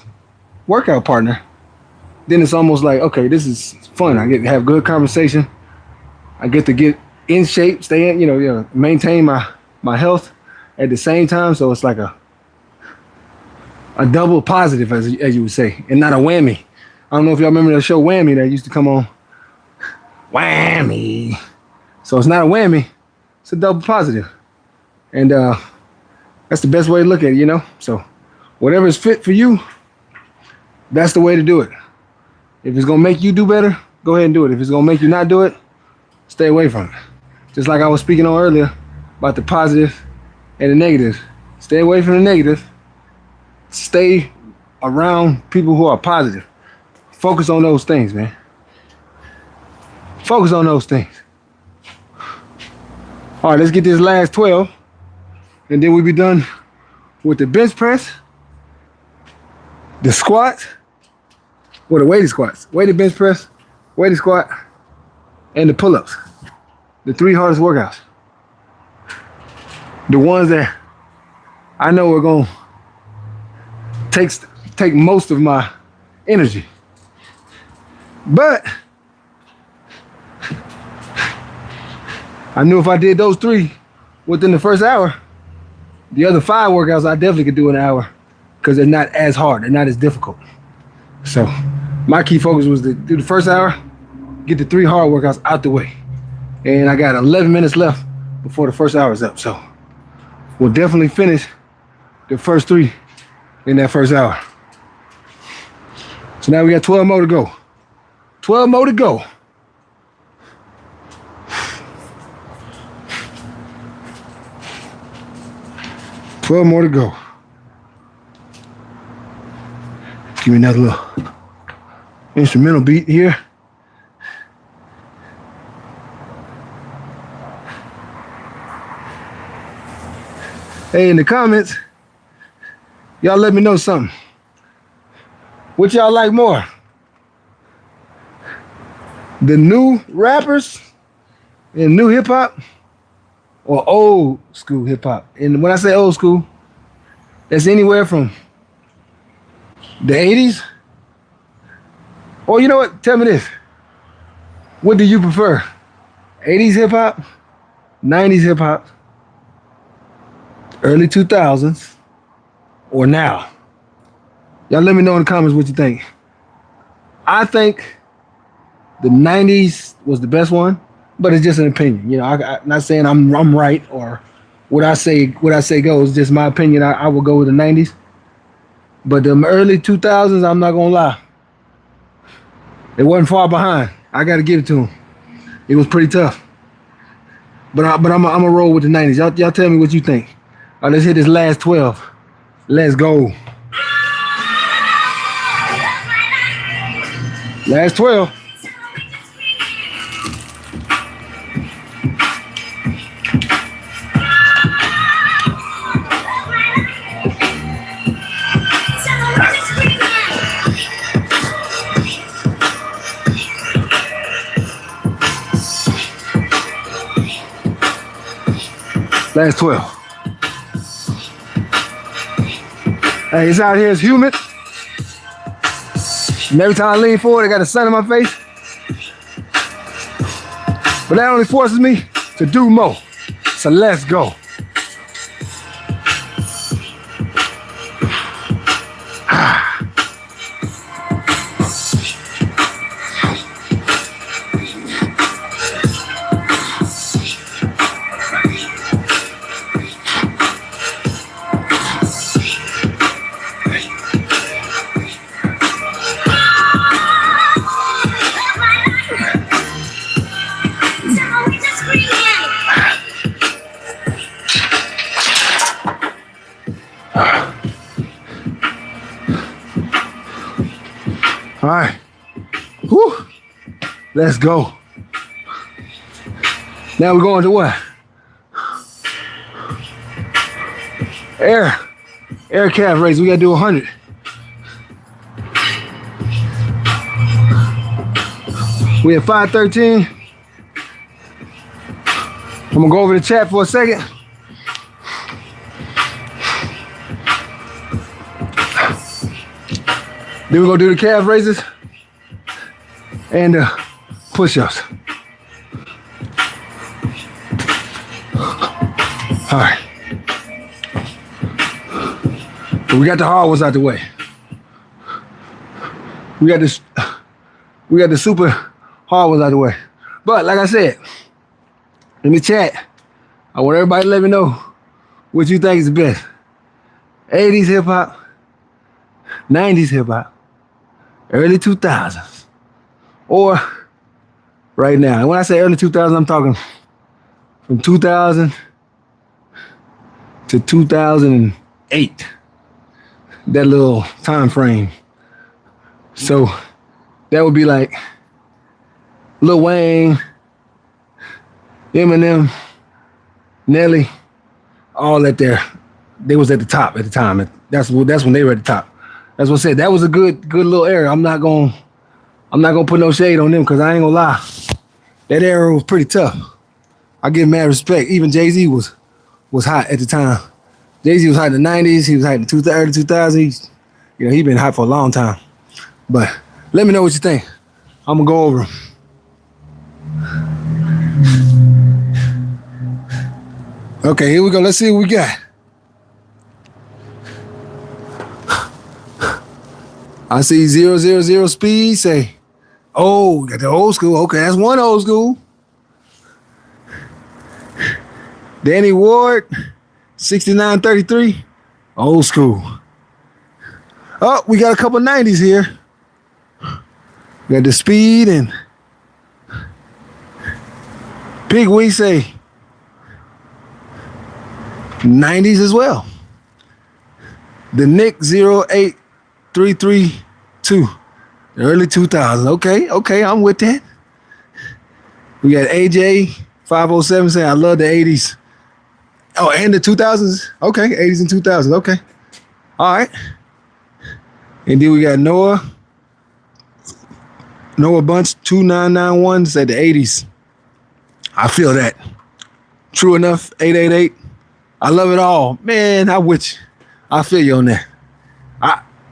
workout partner, then it's almost like, okay, this is fun. I get to have good conversation. I get to get in shape, stay in, you know, maintain my health at the same time. So it's like a double positive, as you would say, and not a whammy. I don't know if y'all remember the show Whammy that used to come on. Whammy. So it's not a whammy, it's a double positive. And That's the best way to look at it, you know? So whatever is fit for you, that's the way to do it. If it's gonna make you do better, go ahead and do it. If it's gonna make you not do it, stay away from it. Just like I was speaking on earlier about the positive and the negative. Stay away from the negative. Stay around people who are positive. Focus on those things, man. Focus on those things. All right, let's get this last 12, and then we'll be done with the bench press, the squats, or the weighted squats, weighted bench press, weighted squat, and the pull-ups. The 3 hardest workouts. The ones that I know are gonna take most of my energy. But I knew if I did those 3 within the first hour, the other 5 workouts I definitely could do in an hour because they're not as hard, they're not as difficult. So my key focus was to do the first hour, get the 3 hard workouts out the way. And I got 11 minutes left before the first hour is up. So we'll definitely finish the first 3 in that first hour. So now we got 12 more to go. 12 more to go. Twelve more to go. Give me another little instrumental beat here. Hey, in the comments, y'all let me know something. What y'all like more? The new rappers and new hip hop, or old school hip hop? And when I say old school, that's anywhere from the 80s. Or you know what? Tell me this. What do you prefer? 80s hip hop, 90s hip hop, early 2000s, or now? Y'all let me know in the comments what you think. I think the 90s was the best one, but it's just an opinion. You know, I'm not saying I'm right or what I say goes. Just my opinion. I will go with the 90s. But the early 2000s, I'm not gonna lie, it wasn't far behind. I got to give it to him. It was pretty tough. But I'm a roll with the 90s. Y'all tell me what you think. All right, let's hit this last 12. Let's go. Last 12. Last 12. Hey, it's out here, it's humid. And every time I lean forward, I got the sun in my face. But that only forces me to do more. So let's go. All right, whew. Let's go. Now we're going to what? Air calf raise. We gotta do 100. We at 513. I'm gonna go over the chat for a second. Then we're gonna do the calf raises and push-ups. All right. We got the hard ones out the way. We got the super hard ones out the way. But like I said, in the chat, I want everybody to let me know what you think is the best. 80s hip hop, 90s hip hop, early 2000s, or right now. And when I say early 2000s, I'm talking from 2000 to 2008. That little time frame. So that would be like Lil Wayne, Eminem, Nelly, all at there. They was at the top at the time. That's when they were at the top. That's what I said. That was a good little era. I'm not gonna put no shade on them because I ain't gonna lie. That era was pretty tough. I give mad respect. Even Jay-Z was hot at the time. Jay-Z was hot in the 90s. He was hot in the early 2000s. He been hot for a long time. But let me know what you think. I'm gonna go over them. Okay, here we go. Let's see what we got. I see 000 speed. Say, oh, got the old school. Okay, that's one old school. Danny Ward, 6933, old school. Oh, we got a couple 90s here. We got the speed and Big We say 90s as well. The Nick 08332, early 2000s. Okay, I'm with that. We got AJ 507 saying I love the 80s. Oh, and the 2000s. Okay, 80s and 2000s. Okay, all right. And then we got Noah Bunch 2991 said the 80s. I feel that. True enough, 888. I love it all. Man, I'm with you. I feel you on that.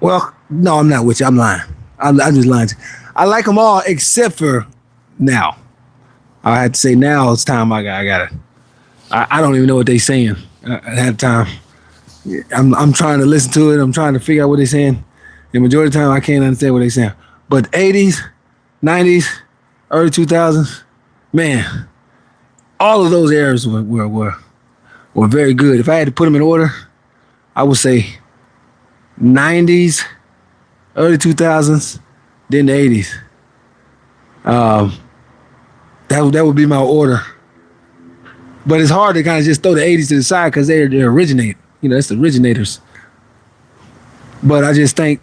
Well, no, I'm not with you. I'm lying. I'm just lying. I like them all except for now. I had to say now it's time I gotta. I don't even know what they're saying at that time. I'm trying to listen to it. I'm trying to figure out what they're saying. The majority of the time I can't understand what they're saying. But 80s, 90s, early 2000s, man, all of those eras were very good. If I had to put them in order, I would say 90s, early 2000s, then the 80s. That would be my order. But it's hard to kind of just throw the 80s to the side because they originate. That's the originators. But I just think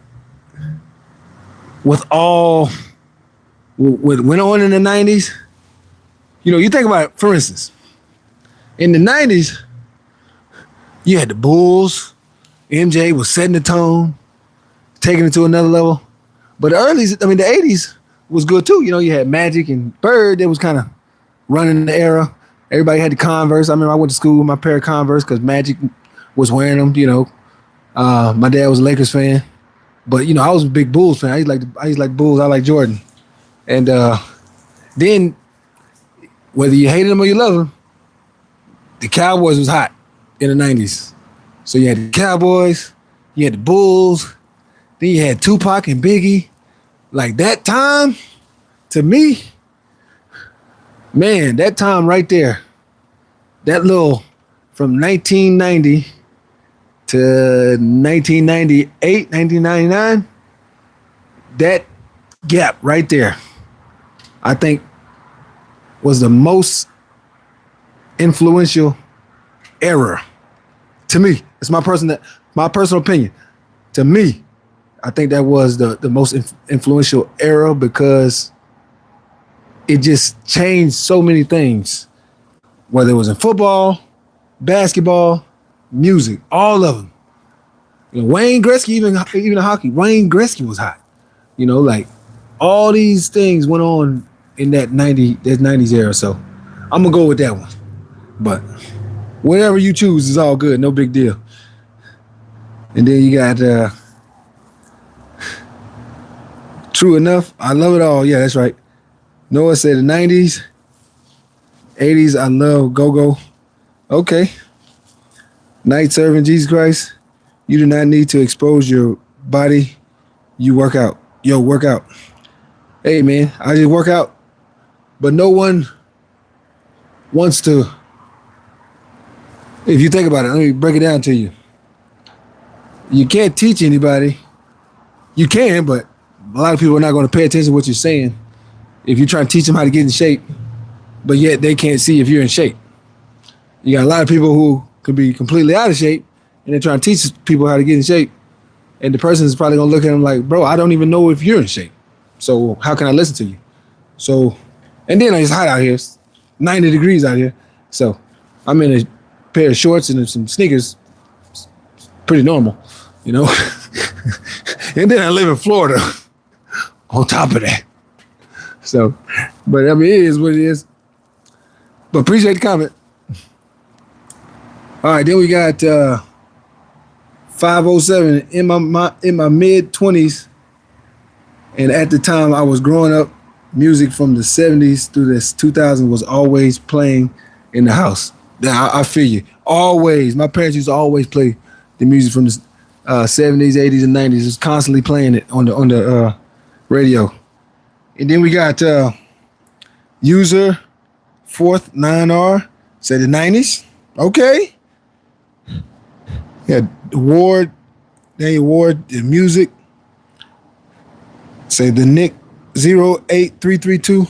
with all what went on in the 90s, you think about it, for instance, in the 90s, you had the Bulls. MJ was setting the tone, taking it to another level. But the 80s was good too. You had Magic and Bird that was kind of running the era. Everybody had the Converse. I remember I went to school with my pair of Converse because Magic was wearing them, My dad was a Lakers fan. But, I was a big Bulls fan. I used to like Bulls. I like Jordan. And then, whether you hated them or you loved them, the Cowboys was hot in the 90s. So you had the Cowboys, you had the Bulls, then you had Tupac and Biggie. Like that time, to me, man, that time right there, that little from 1990 to 1998, 1999, that gap right there, I think was the most influential era to me. It's my personal opinion. To me, I think that was the most influential era because it just changed so many things, whether it was in football, basketball, music, all of them. Wayne Gretzky, even in hockey, Wayne Gretzky was hot. Like all these things went on in that 90s era. So I'm gonna go with that one. But whatever you choose is all good, no big deal. And then you got True Enough, I love it all. Yeah, that's right. Noah said the 90s, 80s, I love go-go. Okay. Night serving Jesus Christ, you do not need to expose your body. You work out. Work out. Hey, man, I just work out. But no one wants to. If you think about it, let me break it down to you. You can't teach anybody. You can, but a lot of people are not going to pay attention to what you're saying if you're trying to teach them how to get in shape, but yet they can't see if you're in shape. You got a lot of people who could be completely out of shape, and they're trying to teach people how to get in shape, and the person is probably going to look at them like, bro, I don't even know if you're in shape, so how can I listen to you? So, and then it's hot out here. It's 90 degrees out here, so I'm in a pair of shorts and some sneakers. It's pretty normal, you know? And then I live in Florida on top of that. So, but I mean, it is what it is. But appreciate the comment. All right, then we got 507 in my mid 20s, and at the time I was growing up, music from the 70s through the 2000s was always playing in the house. Now I feel you. Always, my parents used to always play the music from the 70s, 80s, and 90s. It's constantly playing it on the radio. And then we got user 4th 9R, say the 90s. Okay. Yeah, Daniel Ward, the music. Say the Nick 08332,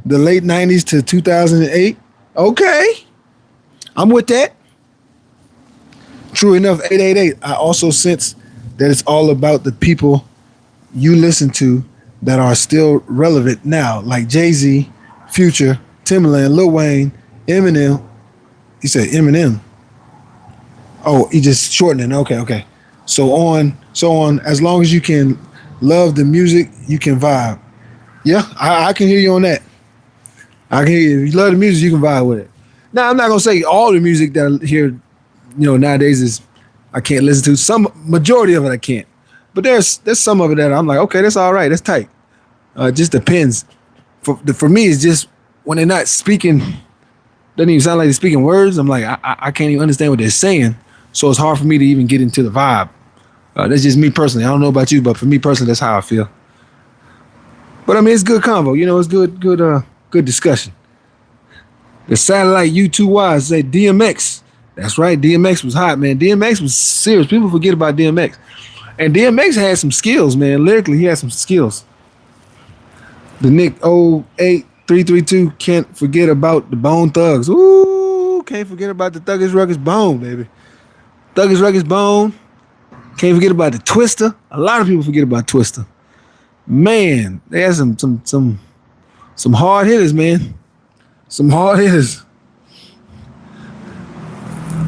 the late 90s to 2008. Okay. I'm with that. True enough, 888. I also sense that it's all about the people you listen to that are still relevant now, like Jay-Z, Future, Timbaland, Lil Wayne, Eminem. He said Eminem. Oh, he just shortened it. Okay. So on. As long as you can love the music, you can vibe. Yeah, I can hear you on that. I can hear you. If you love the music, you can vibe with it. Now, I'm not gonna say all the music that I hear, nowadays is I can't listen to. Some majority of it I can't. But there's some of it that I'm like, okay, that's all right, that's tight. It just depends. For me, it's just when they're not speaking, doesn't even sound like they're speaking words. I'm like, I can't even understand what they're saying. So it's hard for me to even get into the vibe. That's just me personally. I don't know about you, but for me personally, that's how I feel. But I mean, it's good convo. It's good discussion. The satellite U2Y say DMX. That's right, DMX was hot, man. DMX was serious. People forget about DMX. And DMX had some skills, man. Lyrically, he had some skills. The Nick 08332, can't forget about the Bone Thugs. Ooh, can't forget about the Thuggish Ruggish Bone, baby. Thuggish Ruggish Bone. Can't forget about the Twister. A lot of people forget about Twister. Man, they had some hard hitters, man. Some hard hitters.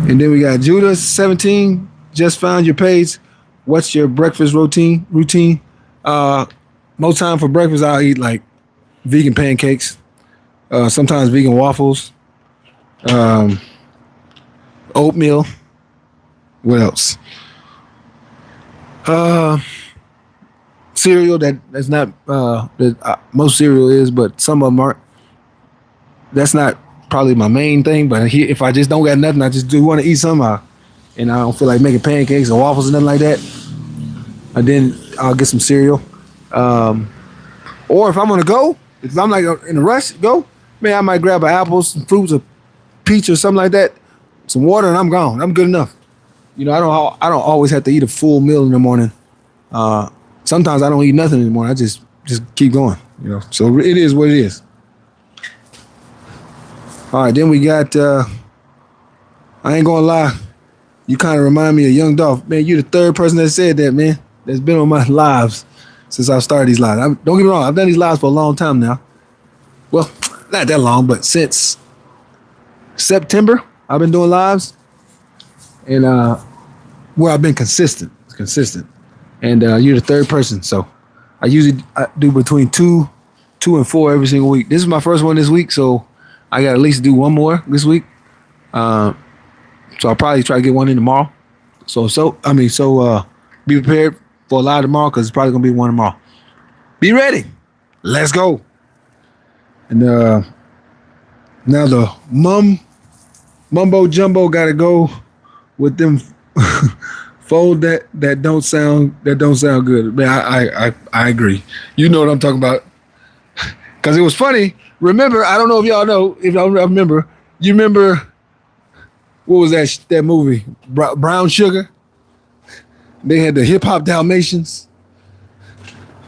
And then we got Judah 17. Just found your page. What's your breakfast routine? Most time for breakfast, I'll eat like vegan pancakes. Sometimes vegan waffles. Oatmeal. What else? Cereal that's not most cereal is, but some of them aren't. That's not probably my main thing, but if I just don't got nothing, I just do want to eat something, and I don't feel like making pancakes or waffles or nothing like that, and then I'll get some cereal. Or if I'm gonna go, if I'm like in a rush, man, I might grab an apple, some fruits, a peach or something like that, some water, and I'm gone. I'm good enough. I don't always have to eat a full meal in the morning. Sometimes I don't eat nothing in the morning. I just keep going. So it is what it is. All right, then we got, I ain't gonna lie, you kind of remind me of Young Dolph. Man, you're the third person that said that, man, that's been on my lives since I've started these lives. Don't get me wrong, I've done these lives for a long time now. Well, not that long, but since September, I've been doing lives. And where I've been consistent. And you're the third person, so I usually do between two and four every single week. This is my first one this week, so I got to at least do one more this week. So I'll probably try to get one in tomorrow. So be prepared for a live tomorrow because it's probably gonna be one tomorrow. Be ready. Let's go. And now the mumbo jumbo got to go with them fold that don't sound good. Man, I agree. You know what I'm talking about. Because it was funny. Remember, I don't know if y'all know, if y'all remember, you remember, what was that movie? Brown Sugar? They had the hip hop Dalmatians.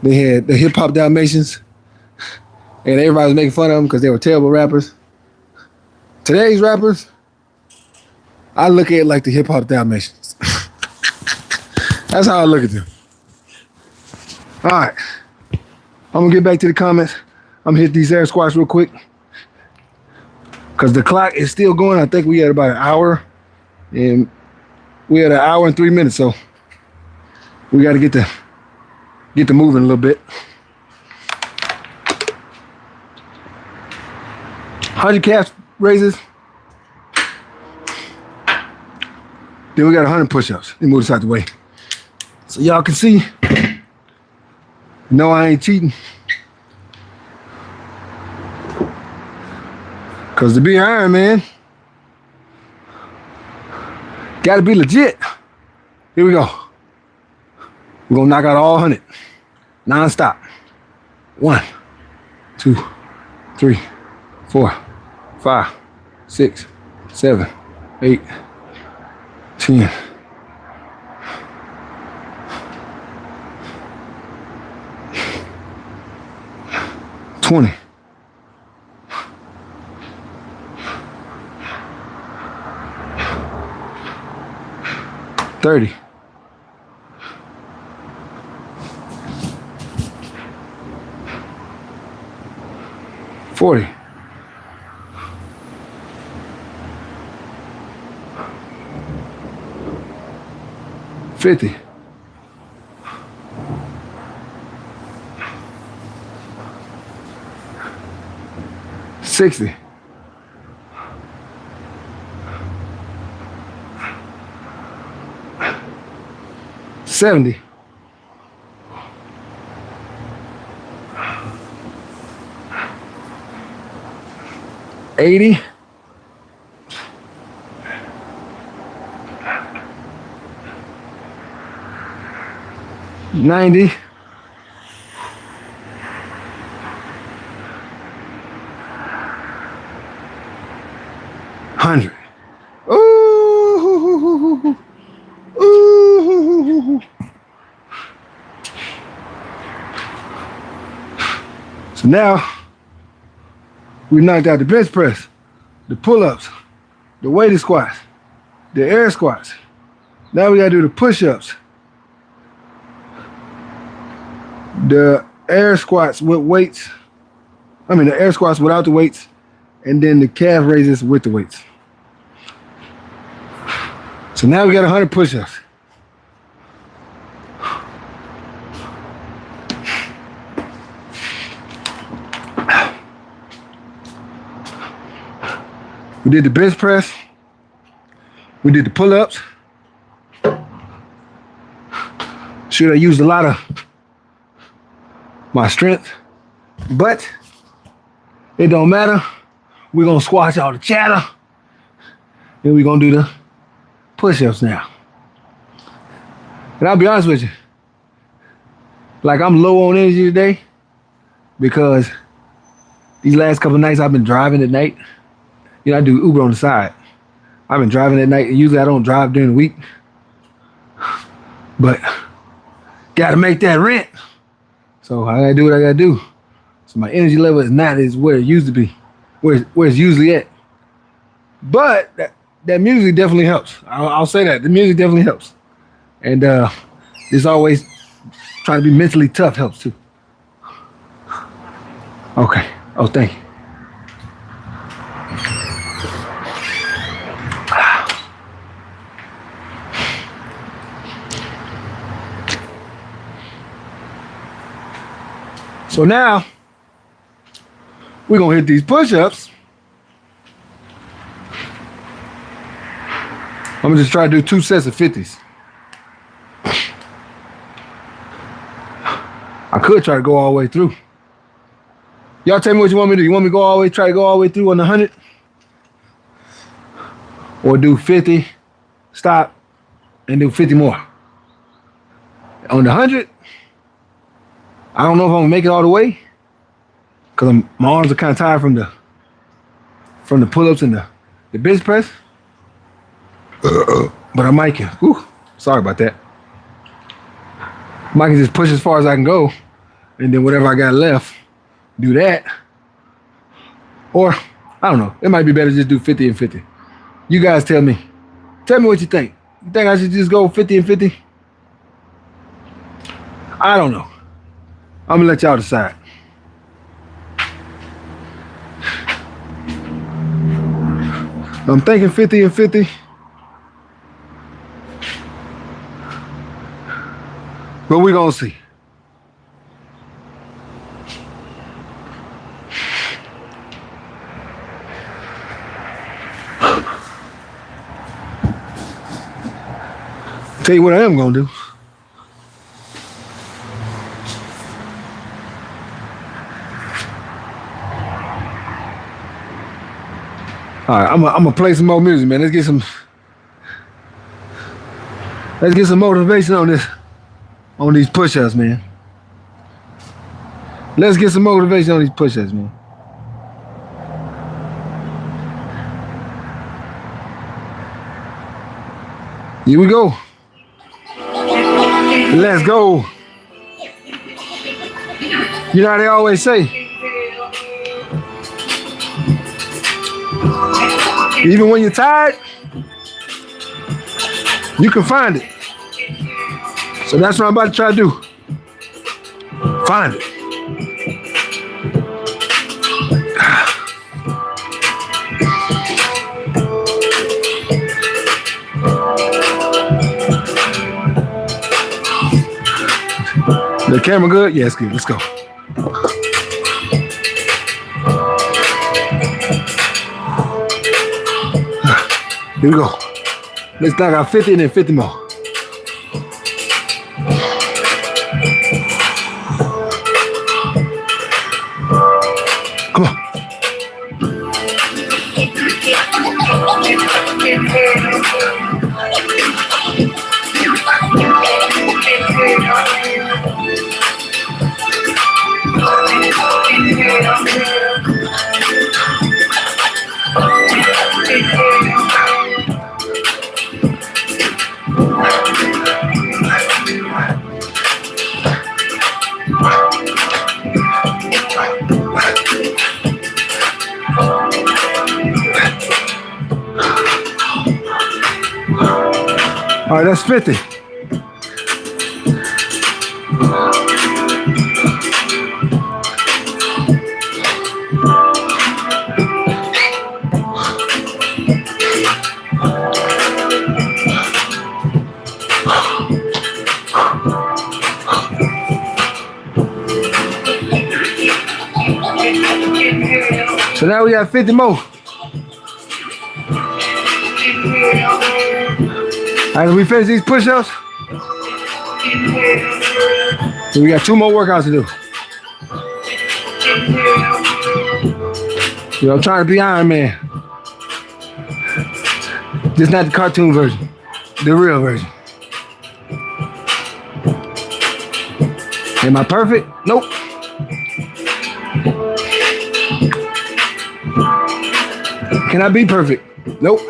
They had the hip hop Dalmatians, and everybody was making fun of them because they were terrible rappers. Today's rappers, I look at it like the hip hop Dalmatians. That's how I look at them. All right, I'm gonna get back to the comments. I'm gonna hit these air squats real quick because the clock is still going. I think we had about an hour, and we had an hour and 3 minutes, so we got to get to moving a little bit. 100 calf raises. Then we got 100 push-ups. Let me move this out the way so y'all can see. No, I ain't cheating. Cause to be Iron Man, gotta be legit. Here we go. We're gonna knock out all 100, non-stop. 1, 2, 3, 4, 5, 6, 7, 8, 10. 20. 30. 40. 50. 60. 70. 80. 90. 100. Ooh. Ooh. So now we knocked out the bench press, the pull-ups, the weighted squats, the air squats. Now we gotta do the push-ups, the air squats with weights. The air squats without the weights, and then the calf raises with the weights. So now we got 100 push-ups. We did the bench press. We did the pull-ups. Should I used a lot of my strength, but it don't matter. We're gonna squash all the chatter. Then we're gonna do the push-ups now. And I'll be honest with you, like I'm low on energy today because these last couple of nights I've been driving at night. You know, I do Uber on the side. I've been driving at night. Usually I don't drive during the week, but gotta make that rent. So I gotta do what I gotta do. So my energy level is not as where it used to be, where it's usually at. But that music definitely helps. I'll say that. The music definitely helps. And it's always trying to be mentally tough helps too. Okay. Oh, thank you. So now we're gonna hit these push-ups. I'm gonna just try to do 2 sets of 50s. I could try to go all the way through. Y'all tell me what you want me to do. You want me to try to go all the way through on the 100? Or do 50, stop, and do 50 more? On the 100, I don't know if I'm gonna make it all the way because my arms are kind of tired from the pull-ups and the bench press. But I might can. Sorry about that. I can just push as far as I can go, and then whatever I got left, do that. Or, I don't know. It might be better to just do 50 and 50. You guys tell me. Tell me what you think. You think I should just go 50 and 50? I don't know. I'm gonna let y'all decide. I'm thinking 50 and 50. But we're gonna see. Tell you what I am gonna do. All right, I'm gonna play some more music, man. Let's get some motivation on this, on these push-ups, man. Let's get some motivation on these push-ups, man. Here we go. Let's go. You know how they always say, even when you're tired, you can find it. So that's what I'm about to try to do. Find it. The camera good? Yeah, it's good. Let's go. Here we go. Let's knock out 50 and then 50 more. Come on. All right, that's 50. So now we got 50 more. All right, we finish these push-ups. So we got 2 more workouts to do. You know, I'm trying to be Iron Man. Just not the cartoon version, the real version. Am I perfect? Nope. Can I be perfect? Nope.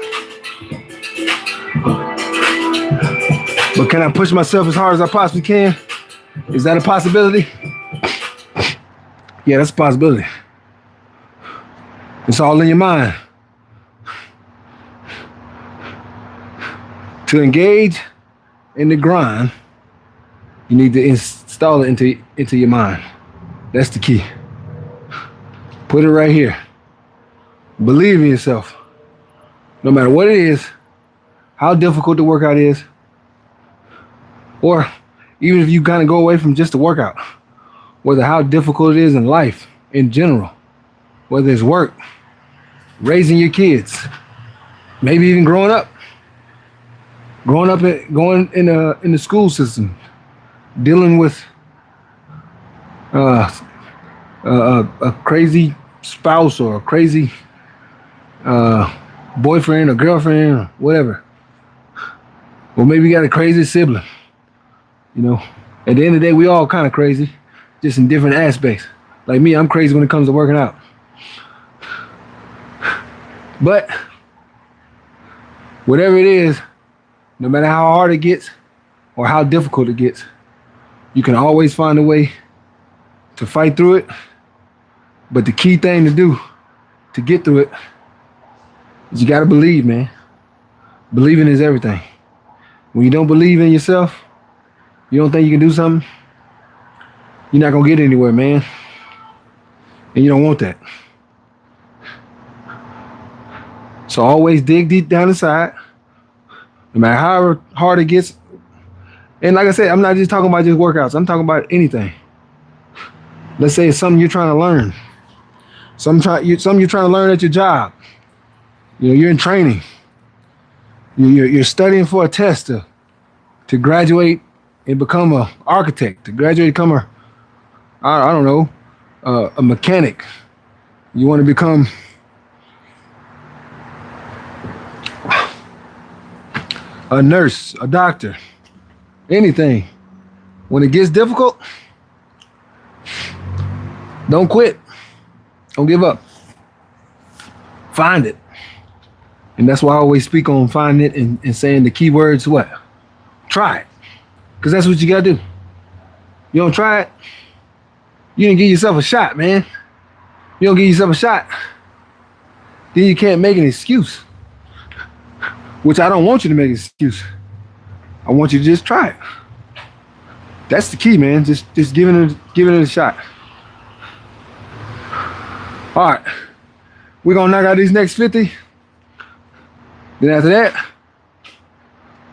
But can I push myself as hard as I possibly can? Is that a possibility? Yeah, that's a possibility. It's all in your mind. To engage in the grind, you need to install it into your mind. That's the key. Put it right here. Believe in yourself. No matter what it is, how difficult the workout is, or even if you kind of go away from just the workout, whether how difficult it is in life in general, whether it's work, raising your kids, maybe even going in the school system, dealing with a crazy spouse or a crazy boyfriend or girlfriend or whatever. Or maybe you got a crazy sibling. You know, at the end of the day, we all kind of crazy, just in different aspects. Like me, I'm crazy when it comes to working out. But whatever it is, no matter how hard it gets or how difficult it gets, You can always find a way to fight through it. But the key thing to do to get through it is you got to believe, man. Believing is everything. When you don't believe in yourself, you don't think you can do something, you're not going to get anywhere, man. And you don't want that. So always dig deep down inside, no matter how hard it gets. And like I said, I'm not just talking about just workouts. I'm talking about anything. Let's say it's something you're trying to learn. Something you're trying to learn at your job. You know, you're in training. You're studying for a test to graduate and become an architect, to graduate, become I don't know, a mechanic. You want to become a nurse, a doctor, anything. When it gets difficult, don't quit. Don't give up. Find it. And that's why I always speak on finding it and saying the key words, what? Try it. Because that's what you got to do. You don't try it, you didn't give yourself a shot, man. You don't give yourself a shot, then you can't make an excuse. Which I don't want you to make an excuse. I want you to just try it. That's the key, man. Just giving it a shot. All right. We're going to knock out these next 50. Then after that,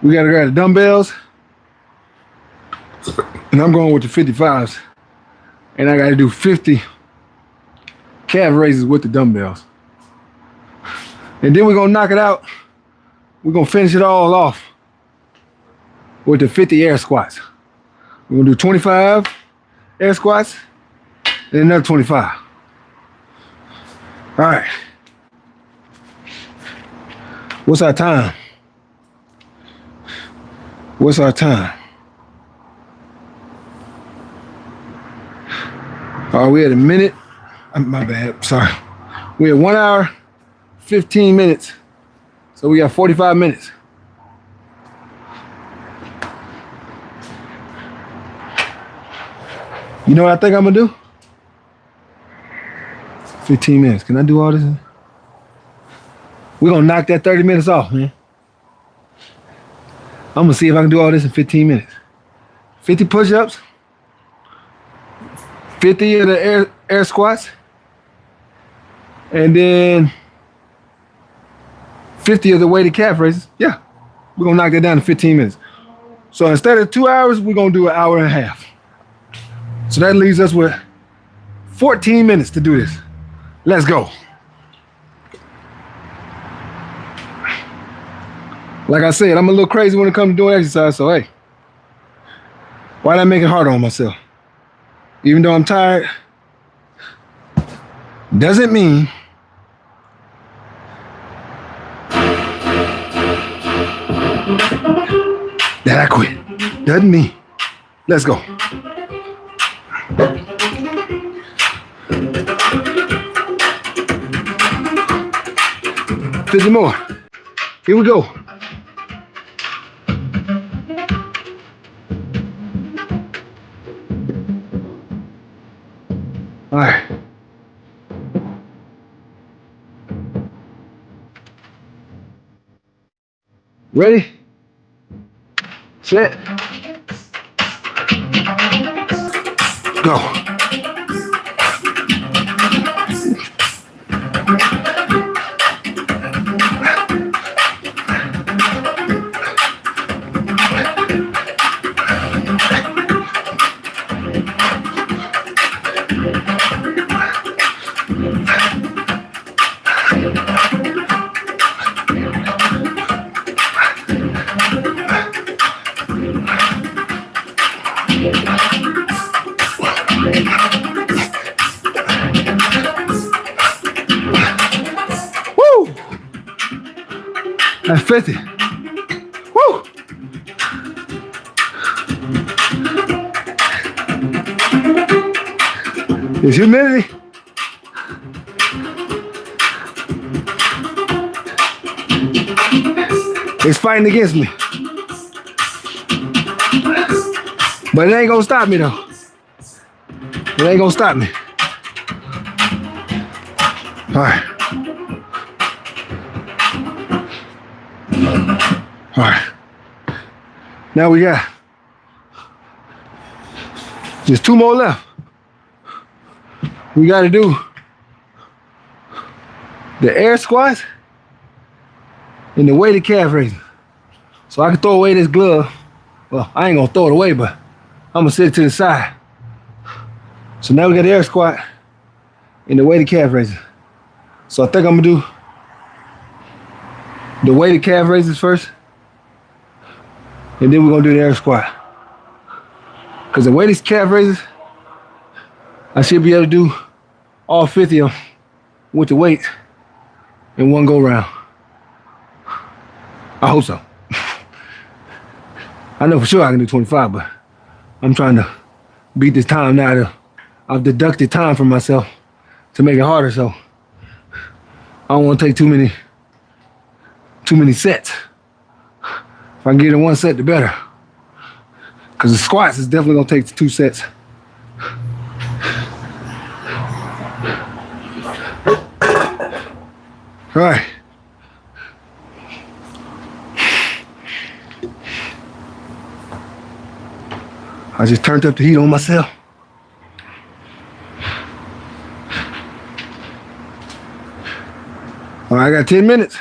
we got to grab the dumbbells. And I'm going with the 55s. And I got to do 50 calf raises with the dumbbells. And then we're going to knock it out. We're going to finish it all off with the 50 air squats. We're going to do 25 air squats and another 25. All right. What's our time? What's our time? All right, we at a minute. My bad, sorry. We're at 1 hour, 15 minutes. So we got 45 minutes. You know what I think I'm gonna do? 15 minutes. Can I do all this? We're gonna knock that 30 minutes off, man. I'm gonna see if I can do all this in 15 minutes. 50 push-ups, 50 of the air squats, and then 50 of the weighted calf raises. Yeah, we're gonna knock that down to 15 minutes. So instead of 2 hours, we're gonna do an hour and a half. So that leaves us with 14 minutes to do this. Let's go. Like I said, I'm a little crazy when it comes to doing exercise, so hey, why not make it harder on myself? Even though I'm tired, doesn't mean that I quit. Doesn't mean. Let's go. $50 more. Here we go. All right. Ready? Set. Go. Woo! That's 50. Woo! It's humidity. It's fighting against me. But it ain't gonna stop me though. It ain't gonna stop me. All right. All right. Now we got just 2 more left. We got to do the air squats and the weighted calf raises. So I can throw away this glove. Well, I ain't gonna throw it away, but I'm gonna sit it to the side. So now we got the air squat and the weighted calf raises. So I think I'm gonna do the weighted calf raises first, and then we're gonna do the air squat. Cause the weighted calf raises, I should be able to do all 50 of them with the weights in one go round. I hope so. I know for sure I can do 25, but I'm trying to beat this time now. I've deducted time from myself to make it harder, so I don't want to take too many sets. If I can get in 1 set, the better. Because the squats is definitely gonna take 2 sets. All right. I just turned up the heat on myself. All right, I got 10 minutes.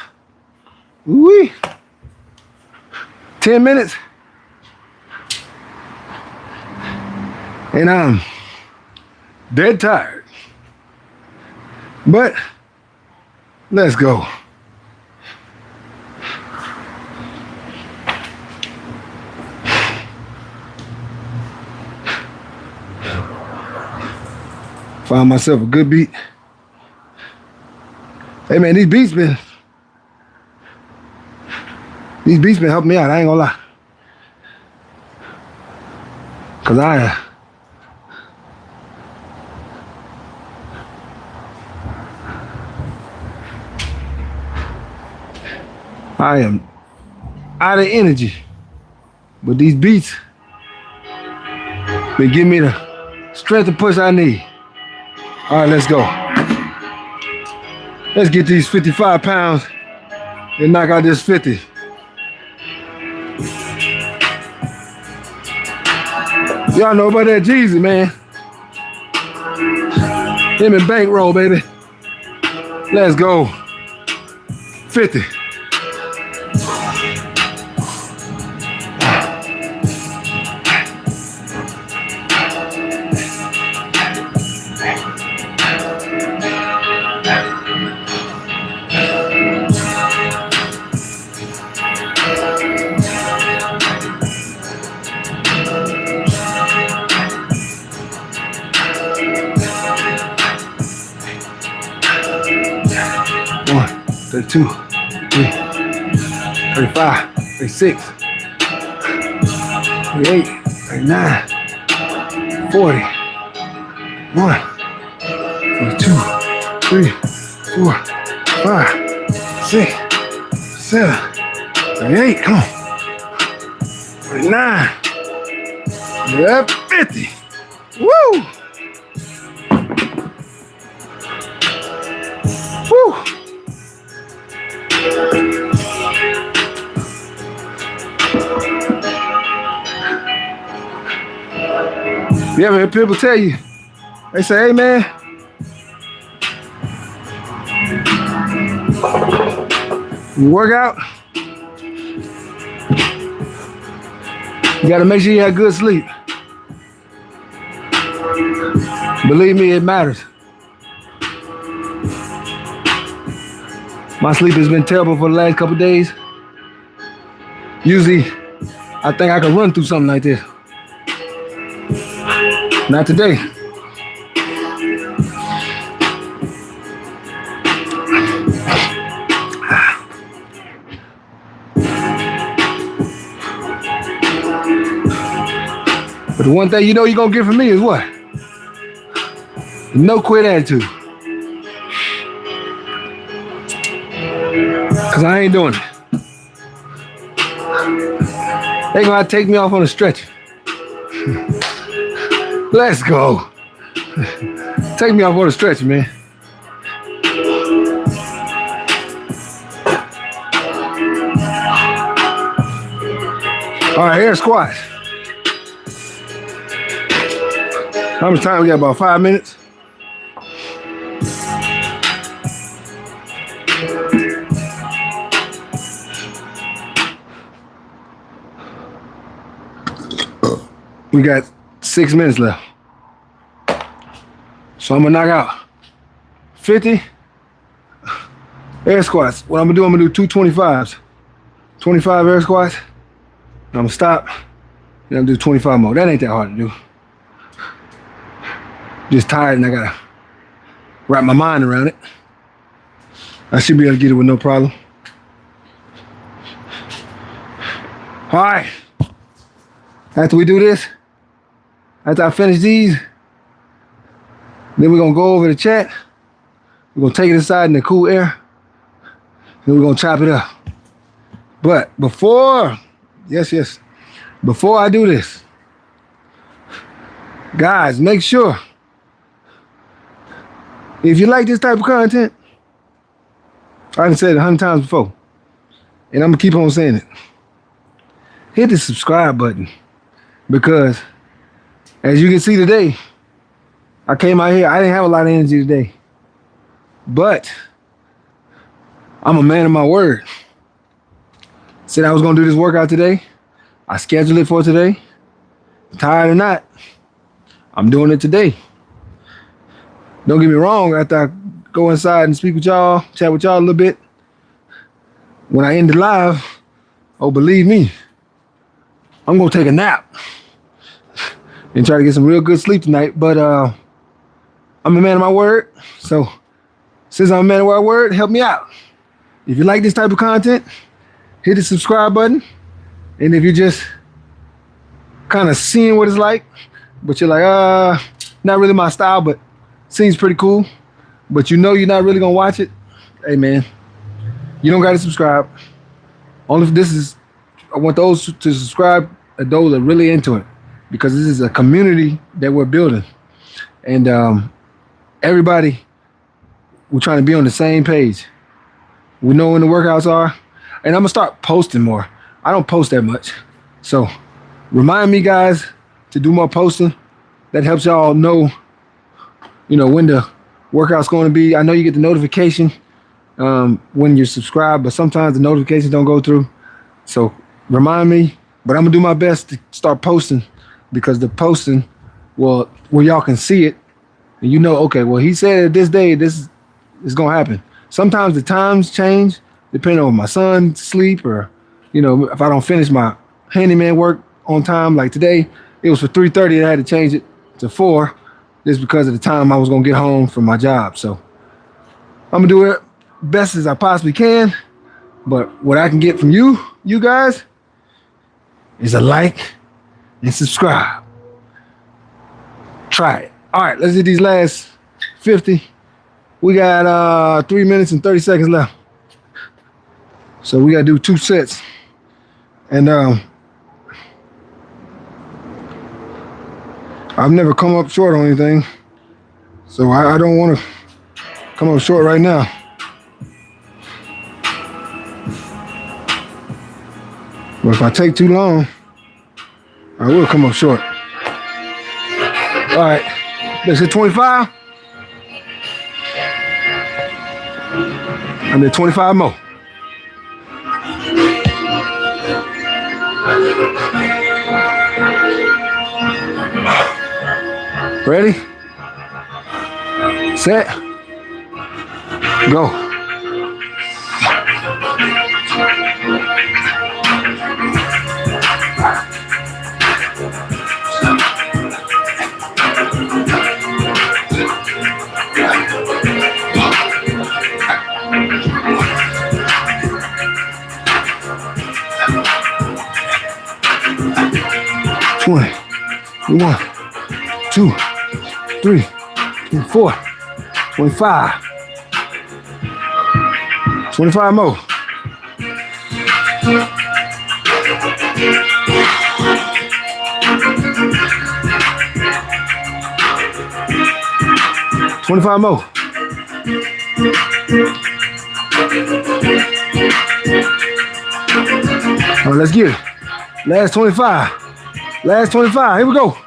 Woo-wee. 10 minutes. And I'm dead tired. But let's go. Found myself a good beat. Hey man, these beats been helping me out, I ain't gonna lie. Cause I am out of energy. But these beats been giving me the strength and push I need. All right, let's go. Let's get these 55 pounds and knock out this 50. Y'all know about that Jeezy, man. Him and bankroll, baby. Let's go. 50. One, 32, 33, 35, 36, 38, 39, 40, 1, 42, 3, 4, 5, 6, 7, 38, come on, 49, yep, 50, woo! Woo! You ever hear people tell you, they say, hey man, you work out, you gotta make sure you have good sleep. Believe me, it matters. My sleep has been terrible for the last couple of days. Usually, I think I could run through something like this. Not today. But the one thing you know you're gonna get from me is what? No quit attitude. Cause I ain't doing it. They gonna have to take me off on a stretcher. Let's go. Take me off on the stretch, man. All right, air squats. How much time we got? About 5 minutes. We got 6 minutes left. So I'm gonna knock out 50 air squats. What I'm gonna do two 25s. 25 air squats. I'm gonna stop. Then I'm gonna do 25 more. That ain't that hard to do. Just tired and I gotta wrap my mind around it. I should be able to get it with no problem. All right. After we do this, after I finish these, then we're gonna go over the chat. We're gonna take it inside in the cool air. And we're gonna chop it up. But before, before I do this, guys, make sure, if you like this type of content, I done said it 100 times before, and I'm gonna keep on saying it. Hit the subscribe button, because as you can see today, I came out here, I didn't have a lot of energy today, but I'm a man of my word. Said I was gonna do this workout today. I scheduled it for today. Tired or not, I'm doing it today. Don't get me wrong, after I go inside and speak with y'all, chat with y'all a little bit, when I end the live, oh, believe me, I'm gonna take a nap and try to get some real good sleep tonight. But I'm a man of my word. So since I'm a man of my word, help me out. If you like this type of content, hit the subscribe button. And if you're just kind of seeing what it's like, but you're like, not really my style, but seems pretty cool, but you know you're not really gonna watch it, hey man, you don't gotta subscribe. Only if this is, I want those to subscribe, those that are really into it, because this is a community that we're building. And everybody, we're trying to be on the same page. We know when the workouts are, and I'm gonna start posting more. I don't post that much. So remind me, guys, to do more posting. That helps y'all know, when the workout's going to be. I know you get the notification when you're subscribed, but sometimes the notifications don't go through. So remind me, but I'm gonna do my best to start posting, because the posting, well, where y'all can see it, and okay, well, he said this day, this is gonna happen. Sometimes the times change depending on my son's sleep, or, if I don't finish my handyman work on time, like today, it was for 3:30 and I had to change it to 4. Just because of the time I was gonna get home from my job. So I'm gonna do it best as I possibly can. But what I can get from you guys, is a like and subscribe. Try it. All right, let's do these last 50. We got 3 minutes and 30 seconds left. So we gotta do 2 sets. And I've never come up short on anything, so I don't want to come up short right now. But if I take too long, I will come up short. All right, let's hit 25. I did 25 more. Ready? Set. Go. One, 2, 3, 4, 25. 25 more. 25 more. All right, let's get it. Last 25. Last 25. Here we go.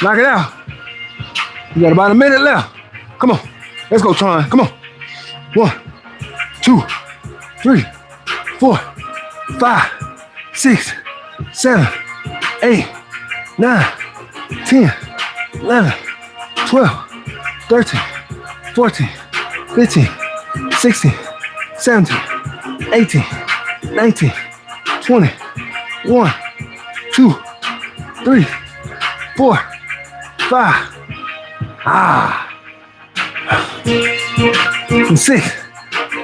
Knock it out. You got about a minute left. Come on. Let's go, Tron. Come on. 1, 2, 3, 4, 5, 6, 7, 8, 9, 10, 11, 12, 13, 14, 15, 16, 17, 18, 19, 20, 1, 2, 3, 4, 5. 6,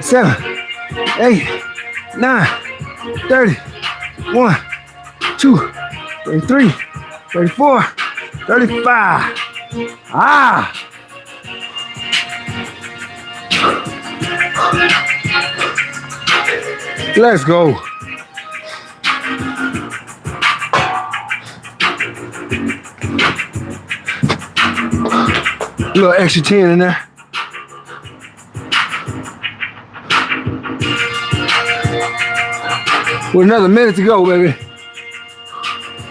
7, 8, 9, 30, 1, 2, 33, 34, 35. Let's go. A little extra 10 in there. With another minute to go, baby.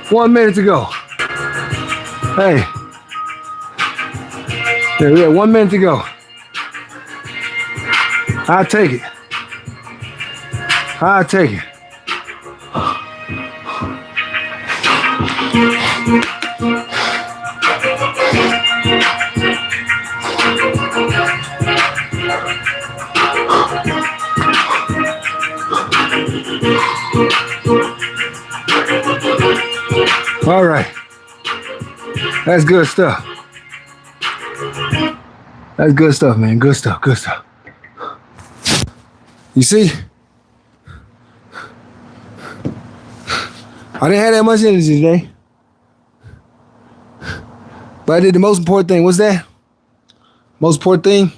1 minute to go. Hey. Yeah, we got 1 minute to go. I'll take it. I'll take it. All right. That's good stuff. That's good stuff, man. Good stuff. Good stuff. You see? I didn't have that much energy today. But I did the most important thing. What's that? Most important thing?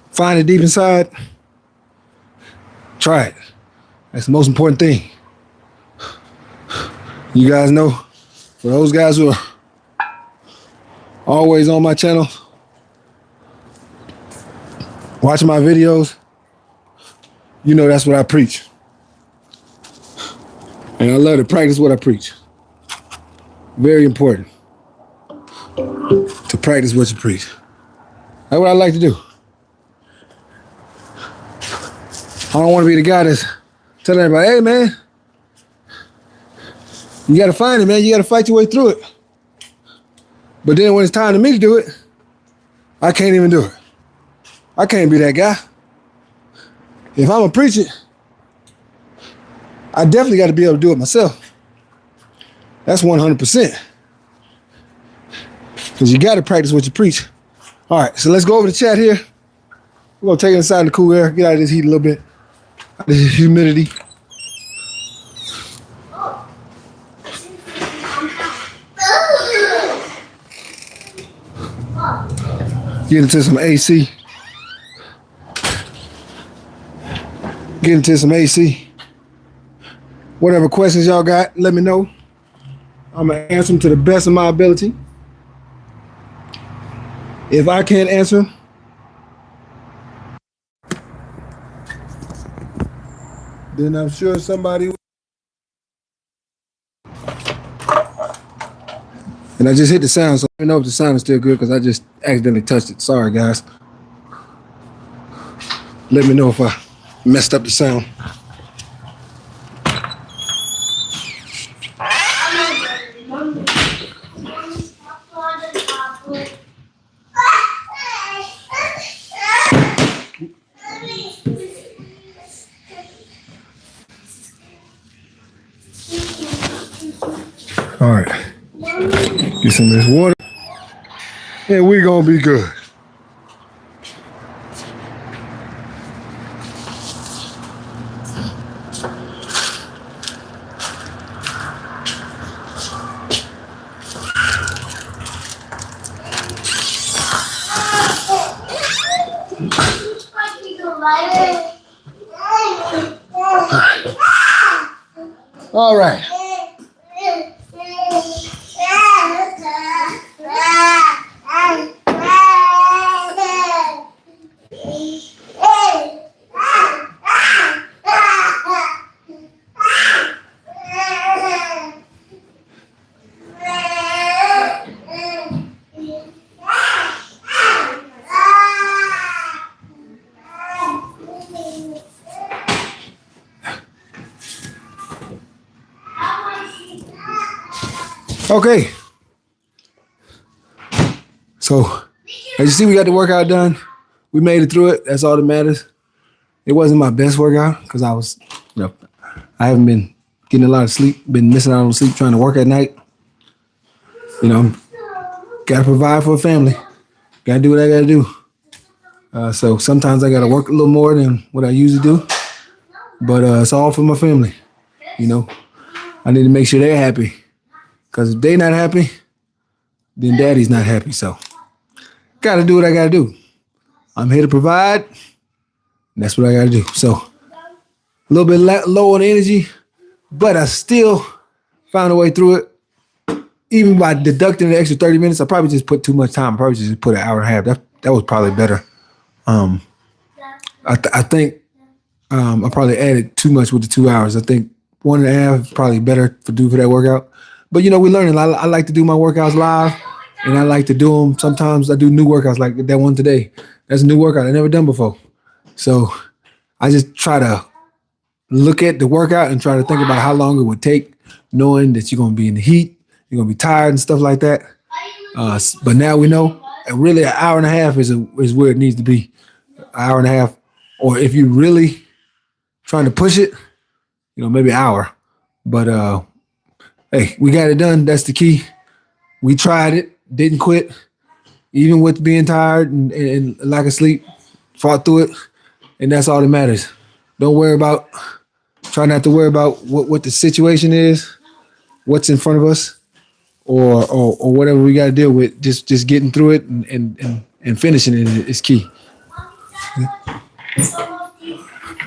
Find it deep inside. Try it. That's the most important thing. You guys know, for those guys who are always on my channel, watching my videos, you know that's what I preach. And I love to practice what I preach. Very important to practice what you preach. That's what I like to do. I don't want to be the guy that's telling everybody, hey man, you got to find it, man. You got to fight your way through it. But then when it's time to me to do it, I can't even do it. I can't be that guy. If I'm going to preach it, I definitely got to be able to do it myself. That's 100%. Because you got to practice what you preach. All right, so let's go over the chat here. We're going to take it inside the cool air, get out of this heat a little bit, out of this humidity. Get into some AC. Get into some AC. Whatever questions y'all got, let me know. I'm going to answer them to the best of my ability. If I can't answer them, then I'm sure somebody will. And I just hit the sound, so let me know if the sound is still good because I just accidentally touched it. Sorry, guys. Let me know if I messed up the sound. All right. Get some of this water. And we're going to be good. All right. Okay. So as you see, we got the workout done. We made it through it. That's all that matters. It wasn't my best workout because I haven't been getting a lot of sleep, been missing out on sleep trying to work at night. Gotta provide for a family. Gotta do what I gotta do. So sometimes I gotta work a little more than what I usually do, but it's all for my family. You know, I need to make sure they're happy because if they're not happy, then daddy's not happy. So gotta do what I gotta do. I'm here to provide. And that's what I gotta do. So a little bit low on energy, but I still found a way through it. Even by deducting the extra 30 minutes, I probably just put too much time. I probably just put an hour and a half. That was probably better. I think I probably added too much with the 2 hours. I think 1.5 is probably better for that workout. But we're learning. I like to do my workouts live, and I like to do them. Sometimes I do new workouts like that one today. That's a new workout I never done before. So I just try to look at the workout and try to think about how long it would take, knowing that you're gonna be in the heat, you're gonna be tired and stuff like that. But now we know really an hour and a half is where it needs to be. An hour and a half, or if you're really trying to push it, maybe an hour. But hey, we got it done. That's the key. We tried it, didn't quit, even with being tired and lack of sleep, fought through it, and that's all that matters. Try not to worry about what the situation is, what's in front of us, or whatever we got to deal with. Just getting through it and finishing it is key.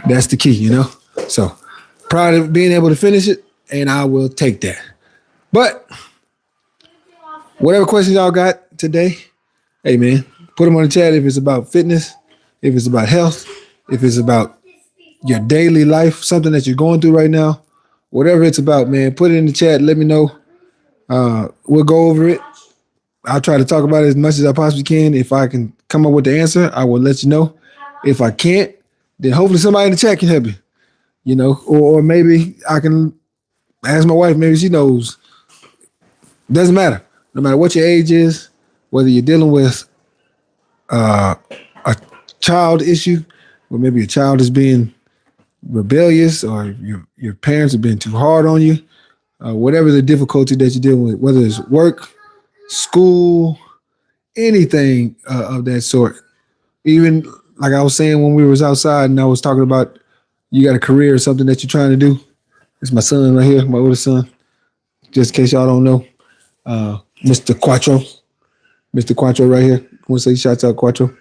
That's the key, So proud of being able to finish it, and I will take that. But whatever questions y'all got today, hey man, put them on the chat if it's about fitness, if it's about health, if it's about your daily life, something that you're going through right now, whatever it's about, man, put it in the chat. Let me know. We'll go over it. I'll try to talk about it as much as I possibly can. If I can come up with the answer, I will let you know. If I can't, then hopefully somebody in the chat can help you, or maybe I can ask my wife. Maybe she knows. Doesn't matter. No matter what your age is, whether you're dealing with a child issue, or maybe a child is being rebellious, or your parents have been too hard on you, whatever the difficulty that you're dealing with, whether it's work, school, anything of that sort. Even like I was saying when we was outside and I was talking about you got a career or something that you're trying to do. It's my son right here, my oldest son. Just in case y'all don't know, Mr. Quattro. Mr. Quattro right here. Want to say shouts out, Quattro?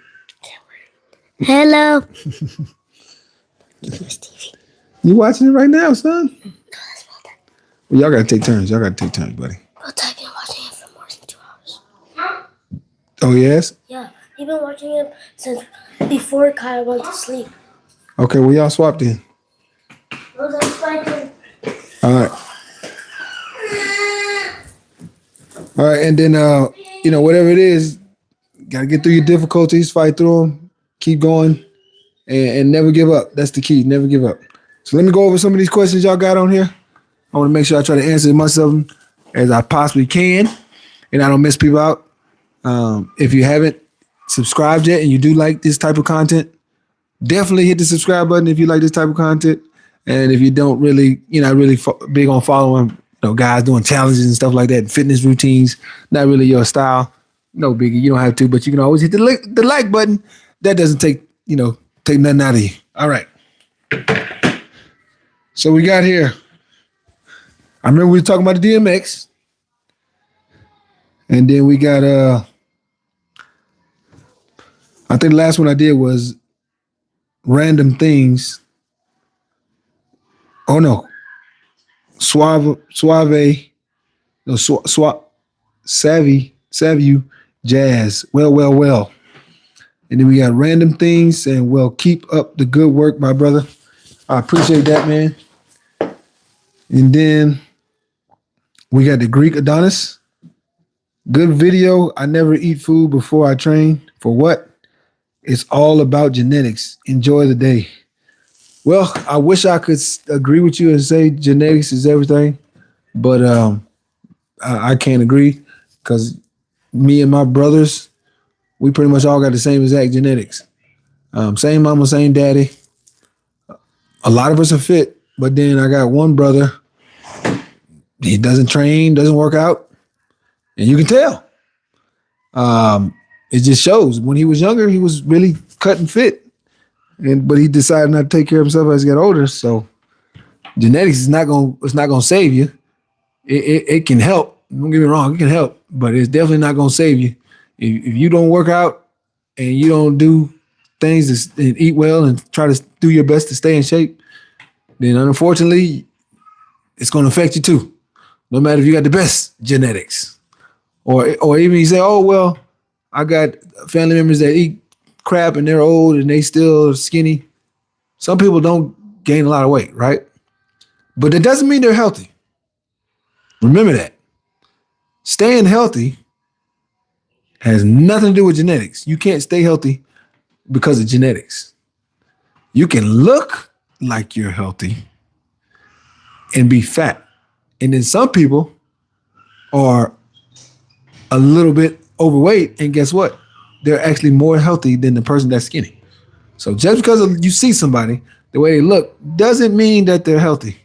Hello.
You watching it right now, son? Well, y'all gotta take turns. Buddy.
Well, I've been watching it for more than 2 hours.
Oh, yes?
Yeah, you've been watching it since before Kyle went to sleep.
Okay, well, y'all swapped in.
Well, that's my turn.
All right. All right, and then, whatever it is, got to get through your difficulties, fight through them, keep going, and never give up. That's the key, never give up. So let me go over some of these questions y'all got on here. I want to make sure I try to answer as much of them as I possibly can, and I don't miss people out. If you haven't subscribed yet and you do like this type of content, definitely hit the subscribe button if you like this type of content. And if you don't really, you're not really big on following, guys doing challenges and stuff like that, fitness routines, not really your style, no biggie. You don't have to, but you can always hit the like button. That doesn't take nothing out of you. All right. So we got here. I remember we were talking about the DMX. And then we got, I think the last one I did was random things. Oh no. Savvy, jazz. Well. And then we got random things, and well, keep up the good work, my brother. I appreciate that, man. And then we got the Greek Adonis. Good video. I never eat food before I train. For what? It's all about genetics. Enjoy the day. Well, I wish I could agree with you and say genetics is everything, but I can't agree because me and my brothers, we pretty much all got the same exact genetics. Same mama, same daddy. A lot of us are fit, but then I got one brother. He doesn't train, doesn't work out, and you can tell. It just shows. When he was younger, he was really cut and fit, but he decided not to take care of himself as he got older. So genetics is not going. It's not going to save you. It can help. Don't get me wrong, it can help, but it's definitely not going to save you. If you don't work out and you don't do things and eat well and try to do your best to stay in shape, then unfortunately, it's going to affect you too. No matter if you got the best genetics, or even you say, oh well, I got family members that eat crap and they're old and they still skinny. Some people don't gain a lot of weight, right? But that doesn't mean they're healthy. Remember that. Staying healthy has nothing to do with genetics. You can't stay healthy because of genetics. You can look like you're healthy and be fat. And then some people are a little bit overweight, and guess what? They're actually more healthy than the person that's skinny. So just because you see somebody, the way they look, doesn't mean that they're healthy.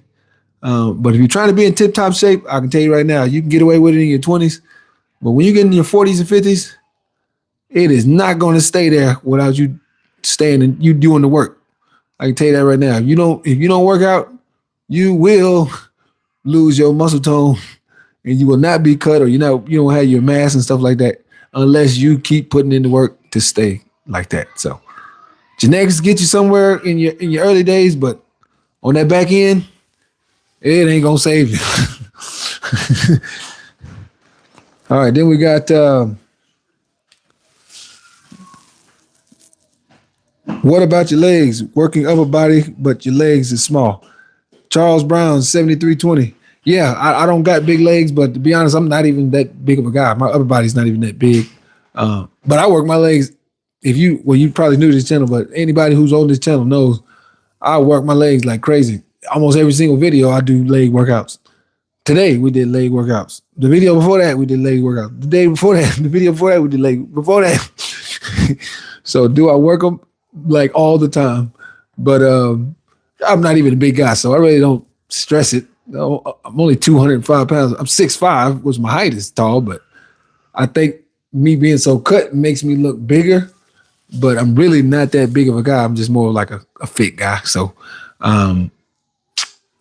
But if you're trying to be in tip-top shape, I can tell you right now, you can get away with it in your 20s. But when you get in your 40s and 50s, it is not going to stay there without you staying and you doing the work. I can tell you that right now. If you don't work out, you will lose your muscle tone, and you will not be cut, or you don't have your mass and stuff like that unless you keep putting in the work to stay like that. So genetics get you somewhere in your early days, but on that back end, it ain't gonna save you. All right, then we got what about your legs? Working upper body, but your legs is small. Charles Brown, 7320. Yeah, I don't got big legs, but to be honest, I'm not even that big of a guy. My upper body's not even that big. But I work my legs. You probably knew this channel, but anybody who's on this channel knows I work my legs like crazy. Almost every single video I do leg workouts. Today we did leg workouts. The video before that we did leg workouts. The day before that, the video before that we did leg before that. So do I work them like all the time? But I'm not even a big guy, so I really don't stress it. I'm only 205 pounds. I'm 6'5", which my height is tall, but I think me being so cut makes me look bigger, but I'm really not that big of a guy. I'm just more like a fit guy. So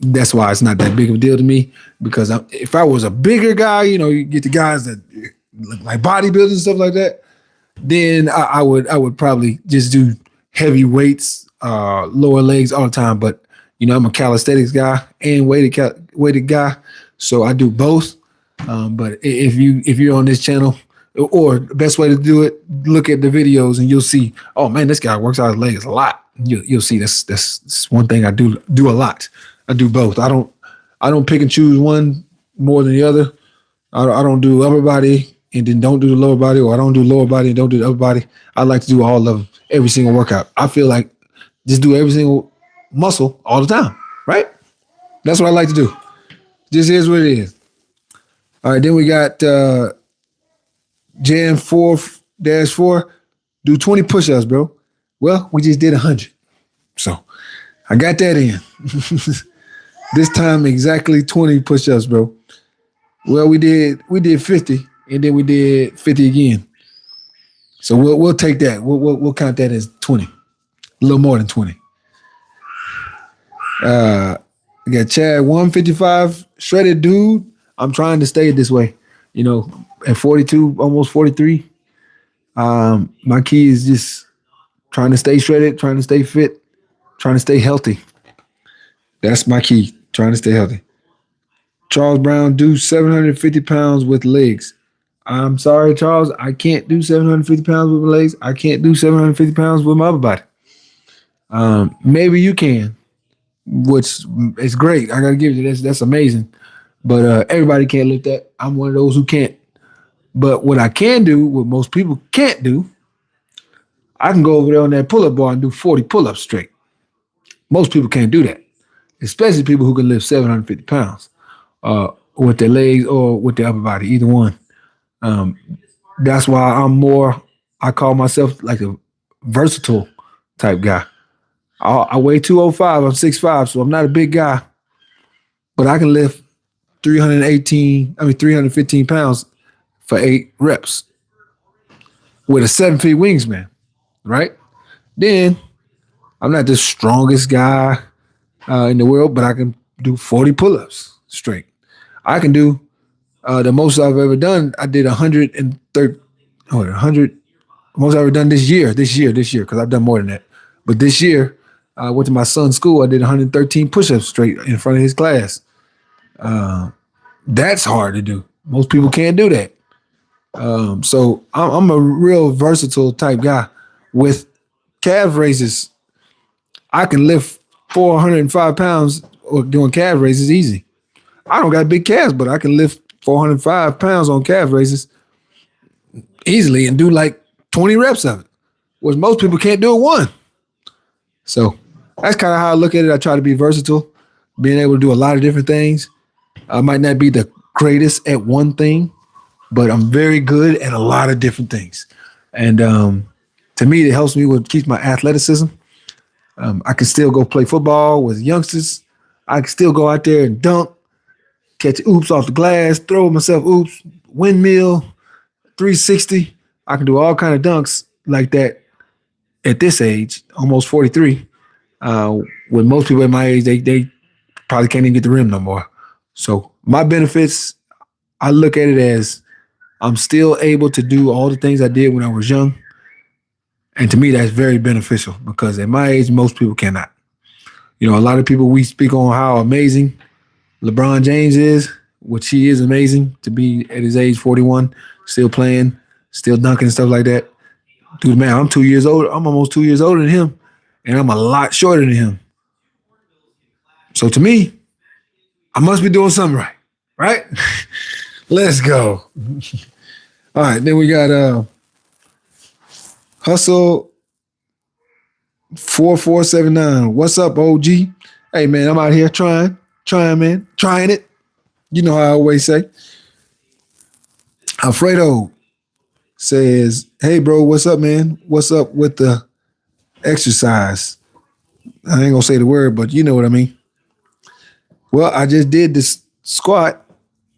that's why it's not that big of a deal to me, because if I was a bigger guy, you get the guys that look like bodybuilders and stuff like that, then I would probably just do heavy weights, lower legs all the time. But I'm a calisthenics guy and weighted guy, so I do both. But if you're on this channel, or the best way to do it, look at the videos and you'll see, oh man, this guy works out his legs a lot. You'll see that's one thing I do a lot. I do both. I don't pick and choose one more than the other. I don't do upper body and then don't do the lower body, or I don't do lower body and don't do the upper body. I like to do all of them, every single workout. I feel like just do every single muscle all the time, right? That's what I like to do. Just is what it is. All right, then we got Jan 4-4. Do 20 push-ups, bro. Well, we just did 100. So I got that in. This time exactly 20 push-ups, bro. Well, we did 50, and then we did 50 again. So we'll take that. We'll count that as 20. A little more than 20. We got Chad 155, shredded dude. I'm trying to stay this way. At 42, almost 43. My key is just trying to stay shredded, trying to stay fit, trying to stay healthy. That's my key, trying to stay healthy. Charles Brown, do 750 pounds with legs. I'm sorry, Charles, I can't do 750 pounds with my legs. I can't do 750 pounds with my upper body. Maybe you can, which is great. I gotta give you this. That's amazing. But everybody can't lift that. I'm one of those who can't. But what I can do, what most people can't do, I can go over there on that pull-up bar and do 40 pull-ups straight. Most people can't do that, especially people who can lift 750 pounds. with their legs or with their upper body, either one. Um, that's why I call myself like a versatile type guy. I weigh 205. I'm 6'5", so I'm not a big guy, but I can lift 315 pounds for 8 reps with a 7 feet wingspan, right? Then I'm not the strongest guy in the world, but I can do 40 pull-ups straight. I can do the most I've ever done. I did 130, 100. Most I've ever done this year, because I've done more than that. But this year, I went to my son's school. I did 113 push-ups straight in front of his class. That's hard to do. Most people can't do that. So I'm a real versatile type guy. With calf raises, I can lift 405 pounds or doing calf raises easy. I don't got big calves, but I can lift 405 pounds on calf raises easily and do like 20 reps of it, which most people can't do at one. So that's kind of how I look at it. I try to be versatile, being able to do a lot of different things. I might not be the greatest at one thing, but I'm very good at a lot of different things. And to me, it helps me with keeps my athleticism. I can still go play football with youngsters. I can still go out there and dunk, catch oops off the glass, throw myself oops, windmill, 360. I can do all kind of dunks like that at this age, almost 43. When most people at my age, they probably can't even get the rim no more. So my benefits, I look at it as I'm still able to do all the things I did when I was young. And to me, that's very beneficial because at my age, most people cannot. You know, a lot of people, we speak on how amazing LeBron James is, which he is amazing to be at his age, 41, still playing, still dunking and stuff like that. Dude, man, I'm 2 years old. I'm almost 2 years older than him, and I'm a lot shorter than him. So to me, I must be doing something right, right? Let's go. All right, then we got Hustle 4479. What's up, OG? Hey, man, I'm out here trying, man, trying it. You know how I always say. Alfredo says, hey, bro, what's up, man? What's up with the exercise? I ain't going to say the word, but you know what I mean. Well, I just did this squat,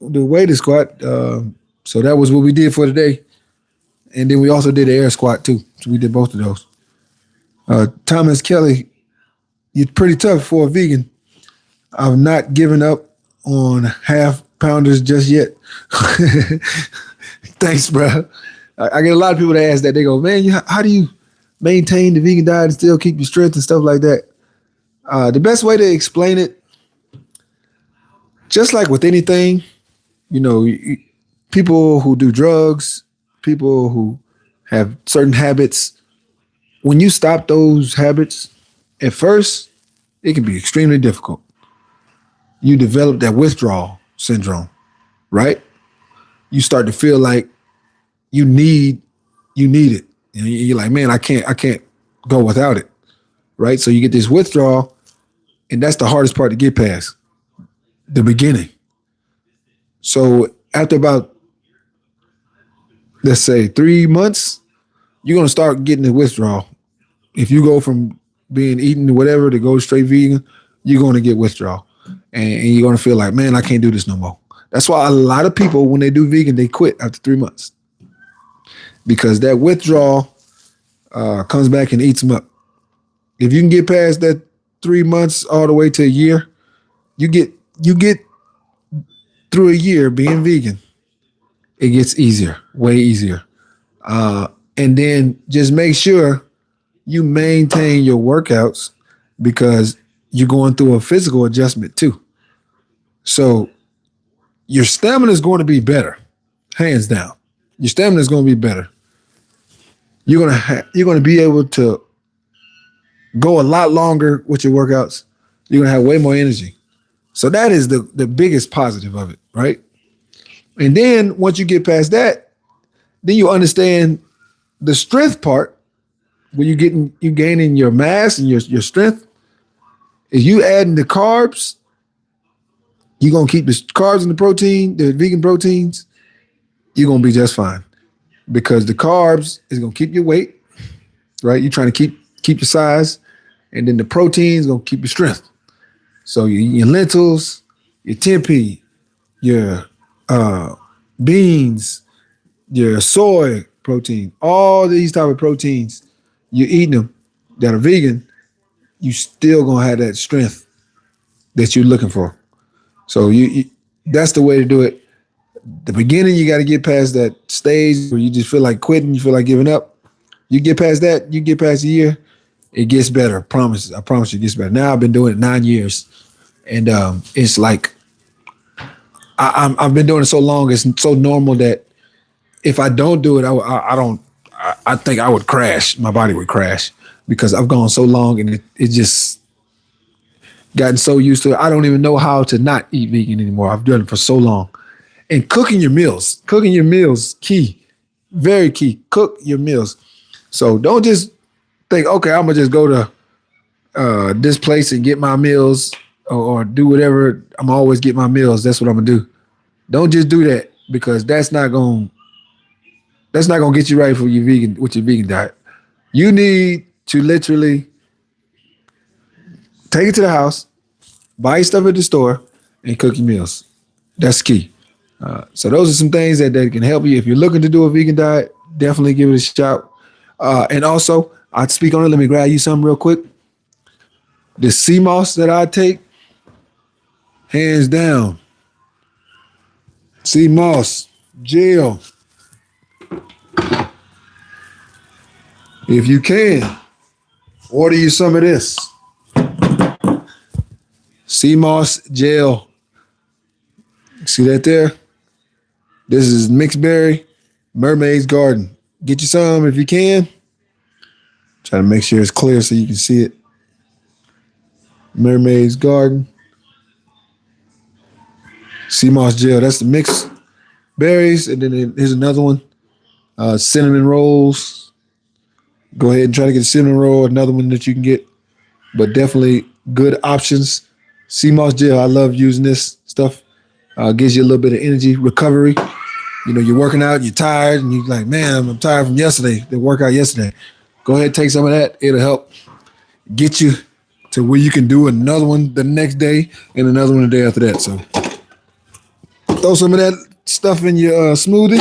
the weighted squat. So that was what we did for today. And then we also did the air squat too. So we did both of those. Thomas Kelly, you're pretty tough for a vegan. I've not given up on half pounders just yet. Thanks, bro. I get a lot of people that ask that. They go, man, how do you maintain the vegan diet and still keep your strength and stuff like that? The best way to explain it, just like with anything, you know, people who do drugs, people who have certain habits, when you stop those habits, at first, it can be extremely difficult. You develop that withdrawal syndrome, right? You start to feel like you need it. And you're like, man, I can't go without it, right? So you get this withdrawal, and that's the hardest part to get past, the beginning. So after about, let's say 3 months, you're going to start getting the withdrawal. If you go from being eaten whatever to go straight vegan, you're going to get withdrawal. And you're going to feel like, man, I can't do this no more. That's why a lot of people, when they do vegan, they quit after 3 months. Because that withdrawal comes back and eats them up. If you can get past that 3 months all the way to a year, you get through a year being vegan, it gets easier, way easier. And then just make sure you maintain your workouts because you're going through a physical adjustment too. So your stamina is going to be better, hands down. Your stamina is going to be better. You're going to be able to go a lot longer with your workouts. You're going to have way more energy. So that is the biggest positive of it, right? And then once you get past that, then you understand the strength part. When you gaining your mass and your strength, is you adding the carbs, you're gonna keep the carbs and the protein, the vegan proteins, you're gonna be just fine. Because the carbs is gonna keep your weight, right? You're trying to keep your size, and then the proteins gonna keep your strength. So your lentils, your tempeh, your beans, your soy protein, all these type of proteins, you're eating them that are vegan, you still gonna have that strength that you're looking for. So you that's the way to do it. The beginning, you got to get past that stage where you just feel like quitting, you feel like giving up. You get past that, you get past a year, it gets better. I promise you, it gets better. Now I've been doing it 9 years, and it's like I've been doing it so long. It's so normal that if I don't do it, I don't. I think I would crash. My body would crash because I've gone so long, and it just gotten so used to it. I don't even know how to not eat vegan anymore. I've done it for so long. And cooking your meals, key, very key. Cook your meals. So don't just think, okay, I'm gonna just go to this place and get my meals, or do whatever. I'm always get my meals. That's what I'm gonna do. Don't just do that, because that's not gonna get you right for your vegan with your vegan diet. You need to literally take it to the house, buy your stuff at the store, and cook your meals. That's key. So those are some things that can help you if you're looking to do a vegan diet. Definitely give it a shot. And also, I'd speak on it. Let me grab you something real quick. The sea moss that I take, hands down, sea moss gel. If you can, order you some of this sea moss gel. See that there? This is mixed berry, Mermaid's Garden. Get you some if you can. Try to make sure it's clear so you can see it. Mermaid's Garden. Sea moss gel. That's the mixed berries. And then here's another one. Cinnamon rolls. Go ahead and try to get a cinnamon roll. Another one that you can get. But definitely good options. Sea moss gel. I love using this stuff. Gives you a little bit of energy, recovery. You know, you're working out, you're tired, and you're like, man, I'm tired from yesterday, the workout yesterday. Go ahead, take some of that. It'll help get you to where you can do another one the next day and another one the day after that. So throw some of that stuff in your smoothie,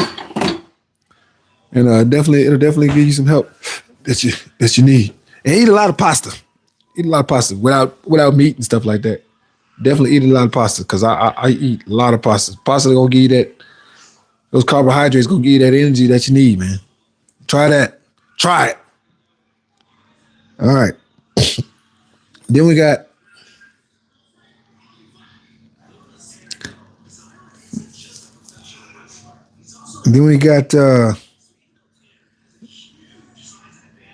and it'll definitely give you some help that you need. And eat a lot of pasta. Eat a lot of pasta without meat and stuff like that. Definitely eat a lot of pasta, because I eat a lot of pasta. Pasta gonna give you those carbohydrates gonna give you that energy that you need, man. Try that. Try it. All right. Then we got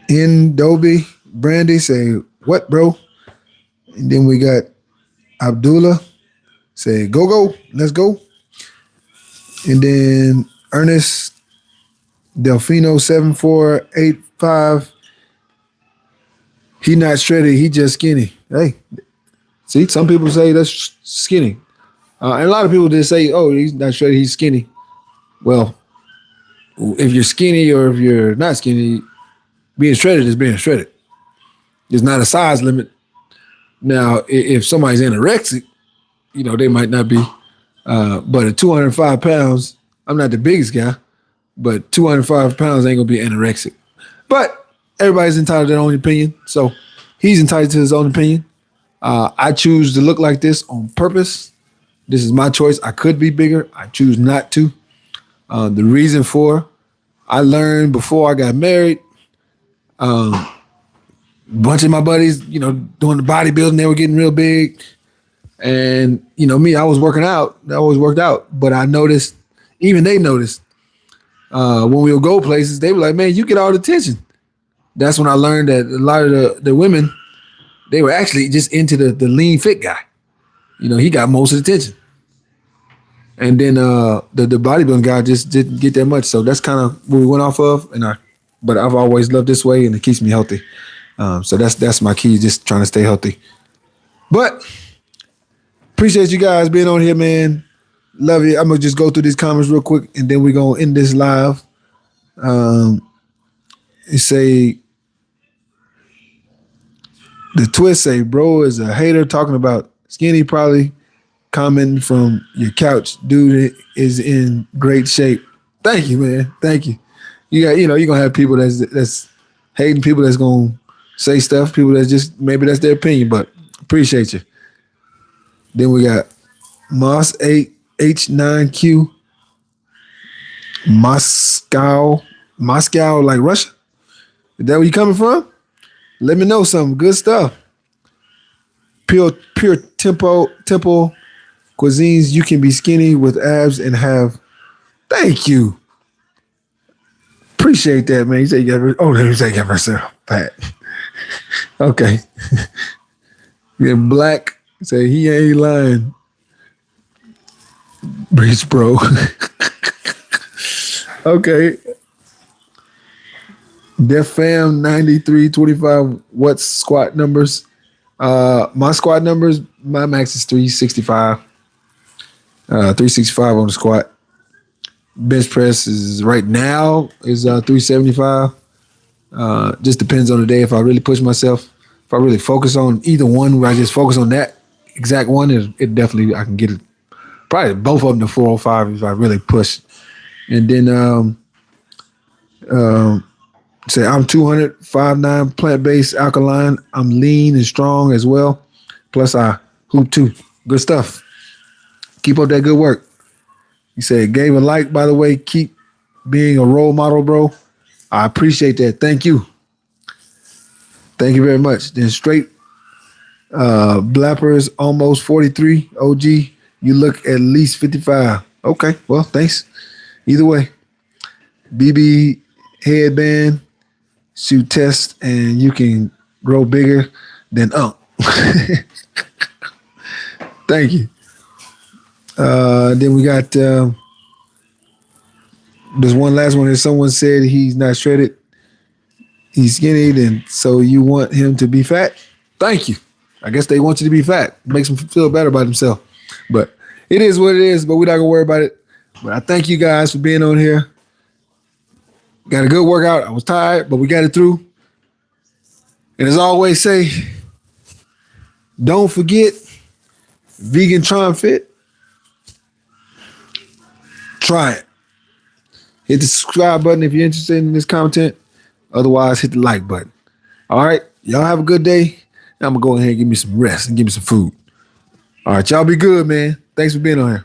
Indobi Brandy say, what, bro? And then we got Abdullah say, go, let's go. And then Ernest Delfino 7485. He not shredded, he just skinny. Hey, see, some people say that's skinny. And a lot of people just say, oh, he's not shredded, he's skinny. Well, if you're skinny or if you're not skinny, being shredded is being shredded. There's not a size limit. Now, if somebody's anorexic, they might not be. But at 205 pounds, I'm not the biggest guy, but 205 pounds ain't gonna be anorexic. But everybody's entitled to their own opinion, so he's entitled to his own opinion. I choose to look like this on purpose. This is my choice. I could be bigger. I choose not to. The reason I learned before I got married. A bunch of my buddies, doing the bodybuilding, they were getting real big. And, me, I was working out. I always worked out. But I noticed, even they noticed, when we would go places, they were like, man, you get all the attention. That's when I learned that a lot of the women, they were actually just into the lean fit guy. He got most of the attention. And then the bodybuilding guy just didn't get that much. So that's kind of what we went off of. But I've always loved this way, and it keeps me healthy. So that's my key, just trying to stay healthy. But Appreciate you guys being on here, man. Love you. I'm gonna just go through these comments real quick, and then we're gonna end this live. It say the twist say, bro is a hater talking about skinny, probably commenting from your couch. Dude is in great shape. Thank you, man. Thank you. You got, you're gonna have people that's hating, people that's gonna say stuff, people that's just maybe that's their opinion, but appreciate you. Then we got Moss 8H9Q Moscow like Russia. Is that where you coming from? Let me know something. Good stuff. Pure temple cuisines. You can be skinny with abs and have. Thank you. Appreciate that, man. You say you got. Oh, you say you got myself fat. Okay. Yeah, Black say he ain't lying. Breach bro. Okay. Def Fam 9325. What's squat numbers? My squat numbers, my max is 365. 365 on the squat. Bench press is right now is 375. Just depends on the day. If I really push myself, if I really focus on either one, where I just focus on that exact one, it definitely I can get it. Probably both of them to 405 if I really push. And then say I'm 200, 5'9", plant-based, alkaline. I'm lean and strong as well. Plus I hoop too. Good stuff. Keep up that good work. He said, gave a like, by the way. Keep being a role model, bro. I appreciate that. Thank you. Thank you very much. Then straight Blappers, almost 43. OG, you look at least 55. Okay, well, thanks. Either way. BB headband, shoot test, and you can grow bigger than Thank you. Then we got there's one last one. If someone said he's not shredded, he's skinny, then so you want him to be fat? Thank you. I guess they want you to be fat. Makes them feel better about themselves. But it is what it is, but we're not gonna worry about it. But I thank you guys for being on here. Got a good workout. I was tired, but we got it through. And as I always say, don't forget, vegan trying fit. Try it. Hit the subscribe button if you're interested in this content. Otherwise, hit the like button. All right. Y'all have a good day. I'm going to go ahead and give me some rest and give me some food. All right. Y'all be good, man. Thanks for being on here.